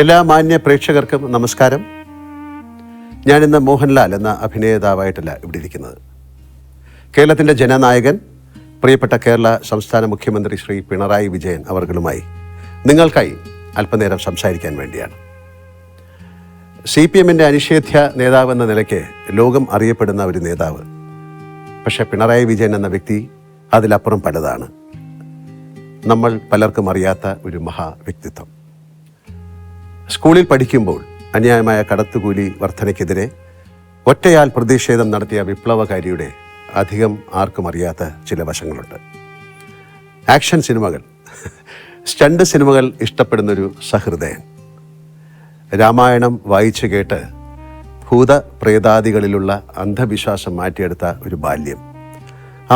എല്ലാ മാന്യ പ്രേക്ഷകർക്കും നമസ്കാരം. ഞാനിന്ന് മോഹൻലാൽ എന്ന അഭിനേതാവായിട്ടല്ല ഇവിടെ ഇരിക്കുന്നത്. കേരളത്തിൻ്റെ ജനനായകൻ, പ്രിയപ്പെട്ട കേരള സംസ്ഥാന മുഖ്യമന്ത്രി ശ്രീ പിണറായി വിജയൻ അവർകളുമായി നിങ്ങൾക്കായി അല്പനേരം സംസാരിക്കാൻ വേണ്ടിയാണ്. CPM-ൻ്റെ അനിഷേധ്യ നേതാവെന്ന നിലയ്ക്ക് ലോകം അറിയപ്പെടുന്ന ഒരു നേതാവ്. പക്ഷേ പിണറായി വിജയൻ എന്ന വ്യക്തി അതിലപ്പുറം പലതാണ്. നമ്മൾ പലർക്കും അറിയാത്ത ഒരു മഹാ വ്യക്തിത്വം. സ്കൂളിൽ പഠിക്കുമ്പോൾ അന്യായമായ കടത്തുകൂലി വർധനയ്ക്കെതിരെ ഒറ്റയാൽ പ്രതിഷേധം നടത്തിയ വിപ്ലവകാരിയുടെ അധികം ആർക്കും അറിയാത്ത ചില വശങ്ങളുണ്ട്. ആക്ഷൻ സിനിമകൾ, സ്റ്റണ്ട് സിനിമകൾ ഇഷ്ടപ്പെടുന്നൊരു സഹൃദയൻ. രാമായണം വായിച്ചു കേട്ട് ഭൂതപ്രേതാദികളിലുള്ള അന്ധവിശ്വാസം മാറ്റിയെടുത്ത ഒരു ബാല്യം.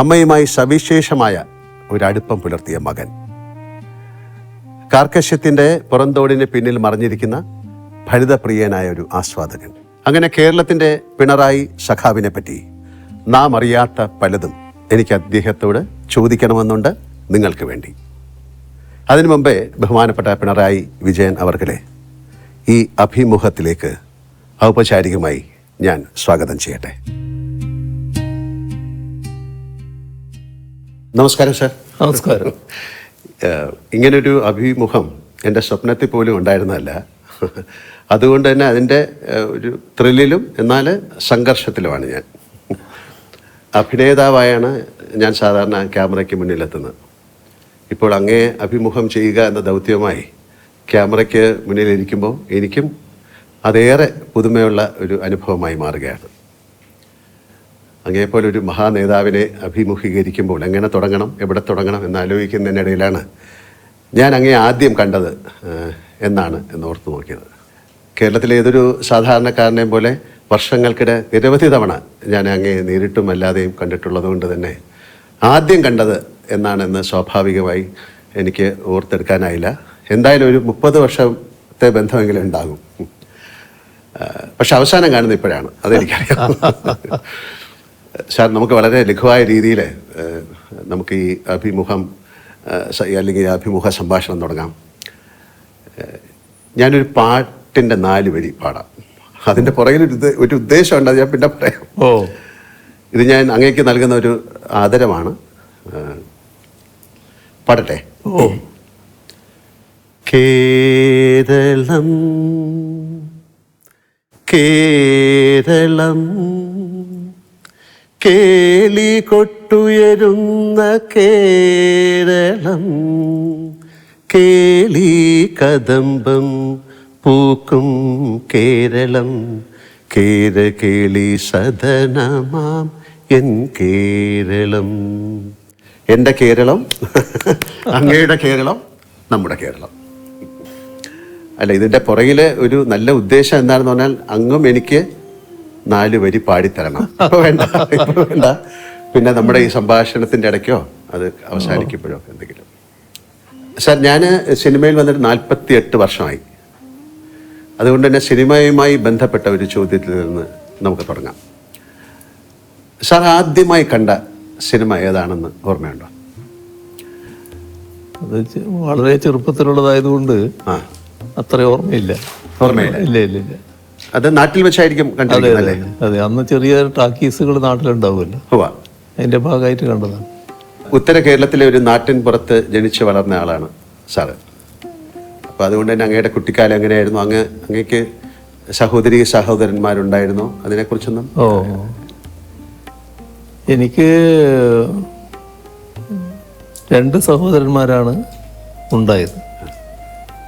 അമ്മയുമായി സവിശേഷമായ ഒരടുപ്പം പുലർത്തിയ മകൻ. കാർക്കശ്യത്തിൻ്റെ പുറന്തോടിന് പിന്നിൽ മറിഞ്ഞിരിക്കുന്ന ഫലിതപ്രിയനായ ഒരു ആസ്വാദകൻ. അങ്ങനെ കേരളത്തിൻ്റെ പിണറായി സഖാവിനെ പറ്റി നാം അറിയാത്ത പലതും എനിക്ക് അദ്ദേഹത്തോട് ചോദിക്കണമെന്നുണ്ട്, നിങ്ങൾക്ക് വേണ്ടി. അതിനു മുമ്പേ ബഹുമാനപ്പെട്ട പിണറായി വിജയൻ അവർകളെ ഈ അഭിമുഖത്തിലേക്ക് ഔപചാരികമായി ഞാൻ സ്വാഗതം ചെയ്യട്ടെ. നമസ്കാരം സർ. നമസ്കാരം. ഇങ്ങനൊരു അഭിമുഖം എൻ്റെ സ്വപ്നത്തിൽ പോലും ഉണ്ടായിരുന്നതല്ല. അതുകൊണ്ട് തന്നെ അതിൻ്റെ ഒരു ത്രില്ലിലും എന്നാൽ സംഘർഷത്തിലുമാണ് ഞാൻ. അഭിനേതാവായാണ് ഞാൻ സാധാരണ ക്യാമറയ്ക്ക് മുന്നിലെത്തുന്നത്. ഇപ്പോൾ അങ്ങേ അഭിമുഖം ചെയ്യുക എന്ന ദൗത്യവുമായി ക്യാമറയ്ക്ക് മുന്നിലിരിക്കുമ്പോൾ എനിക്കും അതേറെ പുതുമയുള്ള ഒരു അനുഭവമായി മാറുകയാണ്. അങ്ങേപ്പോലെ ഒരു മഹാനേതാവിനെ അഭിമുഖീകരിക്കുമ്പോൾ എങ്ങനെ തുടങ്ങണം, എവിടെ തുടങ്ങണം എന്നാലോചിക്കുന്നതിനിടയിലാണ് ഞാൻ അങ്ങേ ആദ്യം കണ്ടത് എന്നോർത്ത് നോക്കിയത്. കേരളത്തിലെ ഏതൊരു സാധാരണക്കാരനെയും പോലെ വർഷങ്ങൾക്കിടെ നിരവധി തവണ ഞാൻ അങ്ങേ നേരിട്ടും അല്ലാതെയും കണ്ടിട്ടുള്ളത് കൊണ്ട് തന്നെ ആദ്യം കണ്ടത് എന്നാണെന്ന് സ്വാഭാവികമായി എനിക്ക് ഓർത്തെടുക്കാനായില്ല. എന്തായാലും ഒരു 30 വർഷത്തെ ബന്ധമെങ്കിലും ഉണ്ടാകും. പക്ഷെ അവസാനം കാണുന്നത് ഇപ്പോഴാണ്, അതെനിക്കറിയാം. സാർ, നമുക്ക് വളരെ ലഘുവായ രീതിയിൽ നമുക്ക് ഈ അഭിമുഖം അല്ലെങ്കിൽ അഭിമുഖ സംഭാഷണം തുടങ്ങാം. ഞാനൊരു പാട്ടിൻ്റെ 4 വരി പാടാം. അതിൻ്റെ പുറകിൽ ഒരു ഉദ്ദേശമുണ്ട്, അത് ഞാൻ പിന്നെ പറയാം. ഇത് ഞാൻ അങ്ങേക്ക് നൽകുന്ന ഒരു ആദരമാണ്. പാടട്ടെ? കേരളം കേരളം കേളി കൊട്ടുയരുന്ന കേരളം, കേളി കദംബം പൂക്കും കേരളം, കേരകേളി സദനമാം എൻ കേരളം. എൻ്റെ കേരളം, അങ്ങയുടെ കേരളം, നമ്മുടെ കേരളം. അല്ല, ഇതിൻ്റെ പുറകിൽ ഒരു നല്ല ഉദ്ദേശം എന്താണെന്ന് പറഞ്ഞാൽ അങ്ങും എനിക്ക് 4 വരി പാടിത്തരണം. ഇപ്പോൾ വേണ്ട. പിന്നെ നമ്മുടെ ഈ സംഭാഷണത്തിൻ്റെ ഇടയ്ക്കോ അത് അവസാനിക്കുമ്പോഴോ എന്തെങ്കിലും. സാർ, ഞാൻ സിനിമയിൽ വന്നിട്ട് 48 വർഷമായി. അതുകൊണ്ട് തന്നെ സിനിമയുമായി ബന്ധപ്പെട്ട ഒരു ചോദ്യത്തിൽ നിന്ന് നമുക്ക് തുടങ്ങാം. സാർ, ആദ്യമായി കണ്ട സിനിമ ഏതാണെന്ന് ഓർമ്മയുണ്ടോ? അത് വളരെ ചെറുപ്പത്തിലുള്ളതായതുകൊണ്ട് അത്ര ഓർമ്മയില്ല. ഇല്ല. അത് നാട്ടിൽ വെച്ചായിരിക്കും കണ്ടത്. അതെ, അന്ന് ചെറിയ ടാക്കീസുകൾ നാട്ടിലുണ്ടാവുമല്ലോ, അതിന്റെ ഭാഗമായിട്ട് കണ്ടതാണ്. ഉത്തര കേരളത്തിലെ ഒരു നാട്ടിൻ പുറത്ത് ജനിച്ചു വളർന്ന ആളാണ് സാറ്. അപ്പോൾ അതുകൊണ്ട് തന്നെ അങ്ങയുടെ കുട്ടിക്കാലം എങ്ങനെയായിരുന്നു? അങ്ങേക്ക് സഹോദരന്മാരുണ്ടായിരുന്നോ? അതിനെക്കുറിച്ചൊന്നും. എനിക്ക് 2 സഹോദരന്മാരാണ് ഉണ്ടായത്.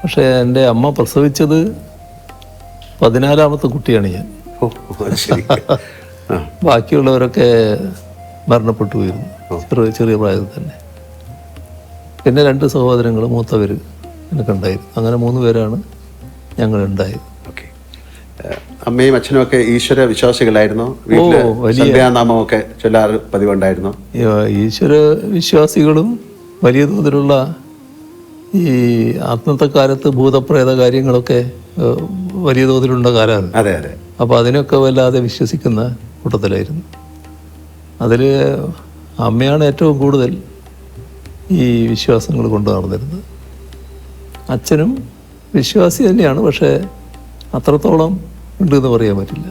പക്ഷേ എൻ്റെ അമ്മ പ്രസവിച്ചത് 14ാമത്തെ കുട്ടിയാണ് ഞാൻ. ബാക്കിയുള്ളവരൊക്കെ മരണപ്പെട്ടു പോയിരുന്നു ചെറിയ പ്രായത്തിൽ തന്നെ. പിന്നെ 2 സഹോദരങ്ങൾ, മൂത്തവർ എനിക്കുണ്ടായിരുന്നു. അങ്ങനെ 3 പേരാണ് ഞങ്ങളുണ്ടായത്. അമ്മയും അച്ഛനും ഒക്കെ ഈശ്വര വിശ്വാസികളായിരുന്നു. നാമമൊക്കെ ചൊല്ലാറ് പതിവുണ്ടായിരുന്നു. ഈശ്വര വിശ്വാസികളും വലിയ തോതിലുള്ള ഈ അന്നത്തെ കാലത്ത് ഭൂതപ്രേത കാര്യങ്ങളൊക്കെ വലിയ തോതിലുള്ള കാലമാണ്. അതെ അതെ. അപ്പോൾ അതിനൊക്കെ വല്ലാതെ വിശ്വസിക്കുന്ന കൂട്ടത്തിലായിരുന്നു. അതിൽ അമ്മയാണ് ഏറ്റവും കൂടുതൽ ഈ വിശ്വാസങ്ങൾ കൊണ്ടു നടന്നിരുന്നത്. അച്ഛനും വിശ്വാസി തന്നെയാണ്, പക്ഷേ അത്രത്തോളം ഉണ്ടെന്ന് പറയാൻ പറ്റില്ല.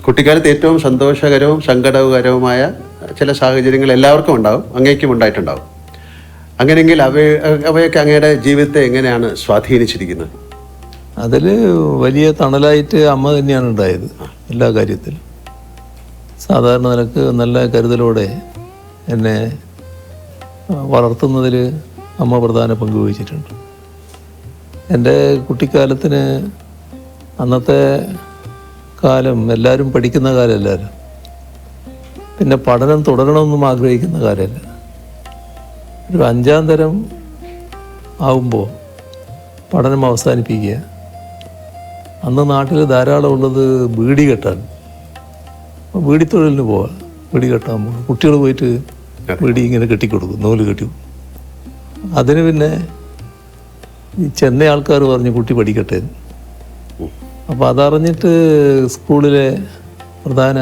കുട്ടിക്കാലത്ത് ഏറ്റവും സന്തോഷകരവും സങ്കടകരവുമായ ചില സാഹചര്യങ്ങൾ എല്ലാവർക്കും ഉണ്ടാവും, അങ്ങേക്കും ഉണ്ടായിട്ടുണ്ടാവും. അങ്ങനെയെങ്കിൽ അവയൊക്കെ അങ്ങയുടെ ജീവിതത്തെ എങ്ങനെയാണ് സ്വാധീനിച്ചിരിക്കുന്നത്? അതിൽ വലിയ തണലായിട്ട് അമ്മ തന്നെയാണ് ഉണ്ടായത് എല്ലാ കാര്യത്തിലും. സാധാരണ നിലക്ക് നല്ല കരുതലോടെ എന്നെ വളർത്തുന്നതിൽ അമ്മ പ്രധാന പങ്ക് വഹിച്ചിട്ടുണ്ട്. എൻ്റെ കുട്ടിക്കാലത്തിന് അന്നത്തെ കാലം എല്ലാവരും പഠിക്കുന്ന കാലമല്ലല്ലോ, പിന്നെ പഠനം തുടരണമെന്നും ആഗ്രഹിക്കുന്ന കാലമല്ല. ഒരു 5ാം തരം ആവുമ്പോൾ പഠനം അവസാനിപ്പിക്കുക. അന്ന് നാട്ടിൽ ധാരാളം ഉള്ളത് ബീഡി കെട്ടാണ്. ബീഡി തൊഴിലിന് പോവാം, ബീഡി കെട്ടാൻ പോകും. കുട്ടികൾ പോയിട്ട് ബീഡി ഇങ്ങനെ കെട്ടിക്കൊടുക്കും, നൂല് കെട്ടി. അതിന് പിന്നെ ഈ ചെന്നൈ ആൾക്കാർ പറഞ്ഞു കുട്ടി പഠിക്കട്ടെ. അപ്പോൾ അതറിഞ്ഞിട്ട് സ്കൂളിലെ പ്രധാന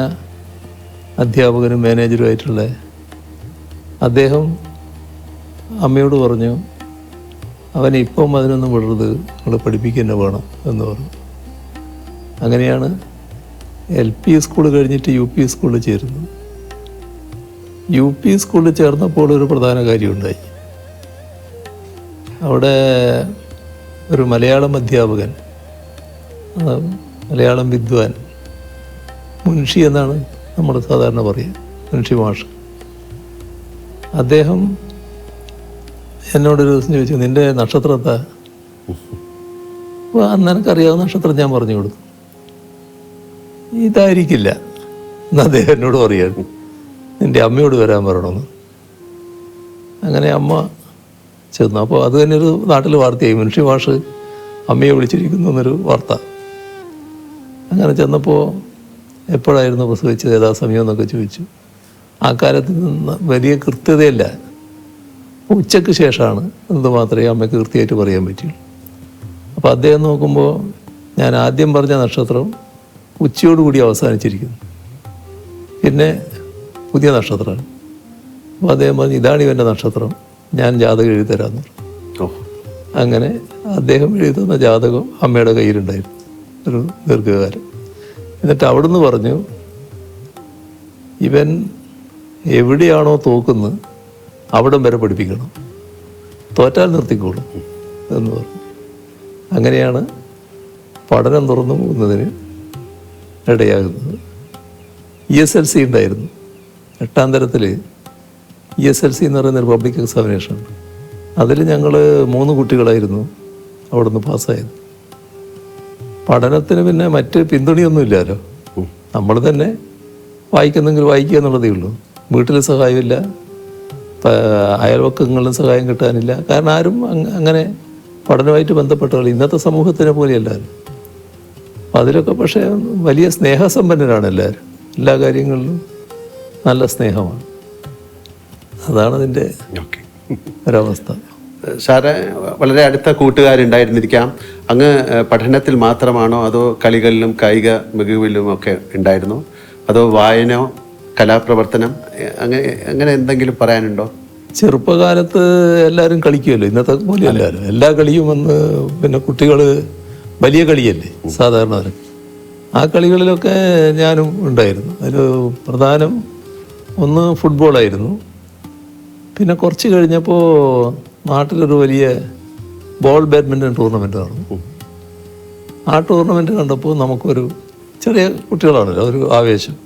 അധ്യാപകനും മാനേജറുമായിട്ടുള്ള അദ്ദേഹം അമ്മയോട് പറഞ്ഞു, അവനെ ഇപ്പം അതിനൊന്നും വിടരുത്, നിങ്ങൾ പഠിപ്പിക്കുക തന്നെ വേണം എന്ന് പറഞ്ഞു. അങ്ങനെയാണ് LP സ്കൂൾ കഴിഞ്ഞിട്ട് UP സ്കൂളിൽ ചേരുന്നത്. UP സ്കൂളിൽ ചേർന്നപ്പോൾ ഒരു പ്രധാന കാര്യമുണ്ടായി. അവിടെ ഒരു മലയാളം അധ്യാപകൻ, മലയാളം വിദ്വാൻ, മുൻഷി എന്നാണ് നമ്മൾ സാധാരണ പറയുക, മുൻഷി മാഷ്. അദ്ദേഹം എന്നോടൊരു ദിവസം ചോദിച്ചു, നിൻ്റെ നക്ഷത്രത്താ? അപ്പോൾ അന്ന് എനിക്കറിയാവുന്ന നക്ഷത്രം ഞാൻ പറഞ്ഞു കൊടുത്തു. ഇതായിരിക്കില്ല എന്ന് അദ്ദേഹം എന്നോട് പറയുകയാണ്, നിൻ്റെ അമ്മയോട് വരാൻ പറയണമെന്ന്. അങ്ങനെ അമ്മ ചെന്നു. അപ്പോൾ അത് തന്നെ ഒരു നാട്ടിൽ വാർത്തയായി, മുൻഷി മാഷ് അമ്മയെ വിളിച്ചിരിക്കുന്നു എന്നൊരു വാർത്ത. അങ്ങനെ ചെന്നപ്പോൾ എപ്പോഴായിരുന്നു പ്രസവിച്ചത്, ഏതാ സമയം എന്നൊക്കെ ചോദിച്ചു. ആ കാലത്ത് വലിയ കൃത്യതയില്ല, ഉച്ചയ്ക്ക് ശേഷമാണ് എന്നത് മാത്രമേ അമ്മയ്ക്ക് കൃത്യമായിട്ട് പറയാൻ പറ്റുള്ളൂ. അപ്പോൾ അദ്ദേഹം നോക്കുമ്പോൾ ഞാൻ ആദ്യം പറഞ്ഞ നക്ഷത്രം ഉച്ചയോടുകൂടി അവസാനിച്ചിരിക്കുന്നു, പിന്നെ പുതിയ നക്ഷത്രമാണ്. അപ്പോൾ അദ്ദേഹം പറഞ്ഞു, ഇതാണ് ഇവൻ്റെ നക്ഷത്രം, ഞാൻ ജാതകം എഴുതിത്തരാമെന്ന് പറഞ്ഞു. അങ്ങനെ അദ്ദേഹം എഴുതുന്ന ജാതകം അമ്മയുടെ കയ്യിലുണ്ടായിരുന്നു ഒരു ദീർഘകാലം. എന്നിട്ട് അവിടുന്ന് പറഞ്ഞു, ഇവൻ എവിടെയാണോ തോക്കുന്നത് അവിടം വരെ പഠിപ്പിക്കണം, തോറ്റാൽ നിർത്തിക്കോളും എന്ന് പറഞ്ഞു. അങ്ങനെയാണ് പഠനം തുറന്നു പോകുന്നതിന് ഇടയാകുന്നത്. ESLC ഉണ്ടായിരുന്നു. 8ാം തരത്തിൽ ESLC എന്ന് പറയുന്നൊരു പബ്ലിക് എക്സാമിനേഷൻ. അതിൽ ഞങ്ങൾ 3 കുട്ടികളായിരുന്നു അവിടുന്ന് പാസ്സായത്. പഠനത്തിന് പിന്നെ മറ്റ് പിന്തുണയൊന്നുമില്ലല്ലോ, നമ്മൾ തന്നെ വായിക്കുന്നെങ്കിൽ വായിക്കുക എന്നുള്ളതേ ഉള്ളൂ. വീട്ടിൽ സഹായമില്ല, അയൽവക്കങ്ങളിലും സഹായം കിട്ടാനില്ല. കാരണം ആരും അങ്ങനെ പഠനമായിട്ട് ബന്ധപ്പെട്ടവർ ഇന്നത്തെ സമൂഹത്തിനെ പോലെയല്ലാരും. അപ്പം അതിലൊക്കെ പക്ഷേ വലിയ സ്നേഹസമ്പന്നരാണ് എല്ലാവരും, എല്ലാ കാര്യങ്ങളിലും നല്ല സ്നേഹമാണ്. അതാണ് അതിൻ്റെ ഒരവസ്ഥ. സാറ് വളരെ അടുത്ത കൂട്ടുകാരുണ്ടായിരുന്നിരിക്കാം. അങ്ങ് പഠനത്തിൽ മാത്രമാണോ അതോ കളികളിലും കായിക മികവിലും ഒക്കെ ഉണ്ടായിരുന്നോ, അതോ വായന, കലാപ്രവർത്തനം, അങ്ങനെ എന്തെങ്കിലും പറയാനുണ്ടോ? ചെറുപ്പകാലത്ത് എല്ലാവരും കളിക്കുമല്ലോ, ഇന്നത്തെ പോലെ എല്ലാവരും എല്ലാ കളിയും വന്ന് പിന്നെ കുട്ടികൾ വലിയ കളിയല്ലേ സാധാരണ. ആ കളികളിലൊക്കെ ഞാനും ഉണ്ടായിരുന്നു. അതിൽ പ്രധാനം ഒന്ന് ഫുട്ബോളായിരുന്നു. പിന്നെ കുറച്ച് കഴിഞ്ഞപ്പോൾ നാട്ടിലൊരു വലിയ ബാഡ്മിൻ്റൺ ടൂർണമെൻ്റ് നടന്നു. ആ ടൂർണമെൻറ്റ് കണ്ടപ്പോൾ നമുക്കൊരു ചെറിയ കുട്ടികളാണല്ലോ, ഒരു ആവേശം.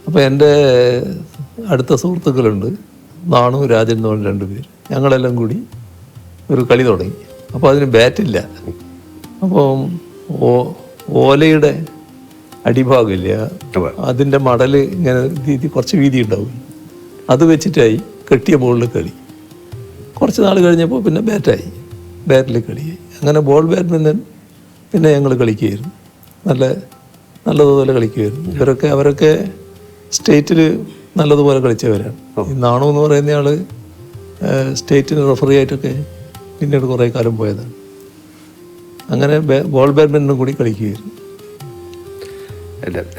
അപ്പോൾ എൻ്റെ അടുത്ത സുഹൃത്തുക്കളുണ്ട്, നാണു, രാജൻ എന്ന് പറഞ്ഞ 2 പേര്. ഞങ്ങളെല്ലാം കൂടി ഒരു കളി തുടങ്ങി. അപ്പോൾ അതിന് ബാറ്റില്ല. അപ്പോൾ ഓലയുടെ അടിഭാഗമില്ല, അതിൻ്റെ മടൽ ഇങ്ങനെ കുറച്ച് വീതി ഉണ്ടാവും, അത് വെച്ചിട്ടായി കെട്ടിയ ബോളിൽ കളി. കുറച്ച് നാൾ കഴിഞ്ഞപ്പോൾ പിന്നെ ബാറ്റിൽ കളിയായി. അങ്ങനെ ബാഡ്മിൻ്റൺ പിന്നെ ഞങ്ങൾ കളിക്കുകയായിരുന്നു, നല്ലതുപോലെ കളിക്കുമായിരുന്നു. അവരൊക്കെ സ്റ്റേറ്റിൽ നല്ലതുപോലെ കളിച്ചവരാണ്. ഈ നാണു എന്ന് പറയുന്ന ആൾ സ്റ്റേറ്റിന് റെഫറി ആയിട്ടൊക്കെ പിന്നീട് കുറേ കാലം പോയതാണ്. അങ്ങനെ ബാഡ്മിൻ്റണും കൂടി കളിക്കുകയായിരുന്നു.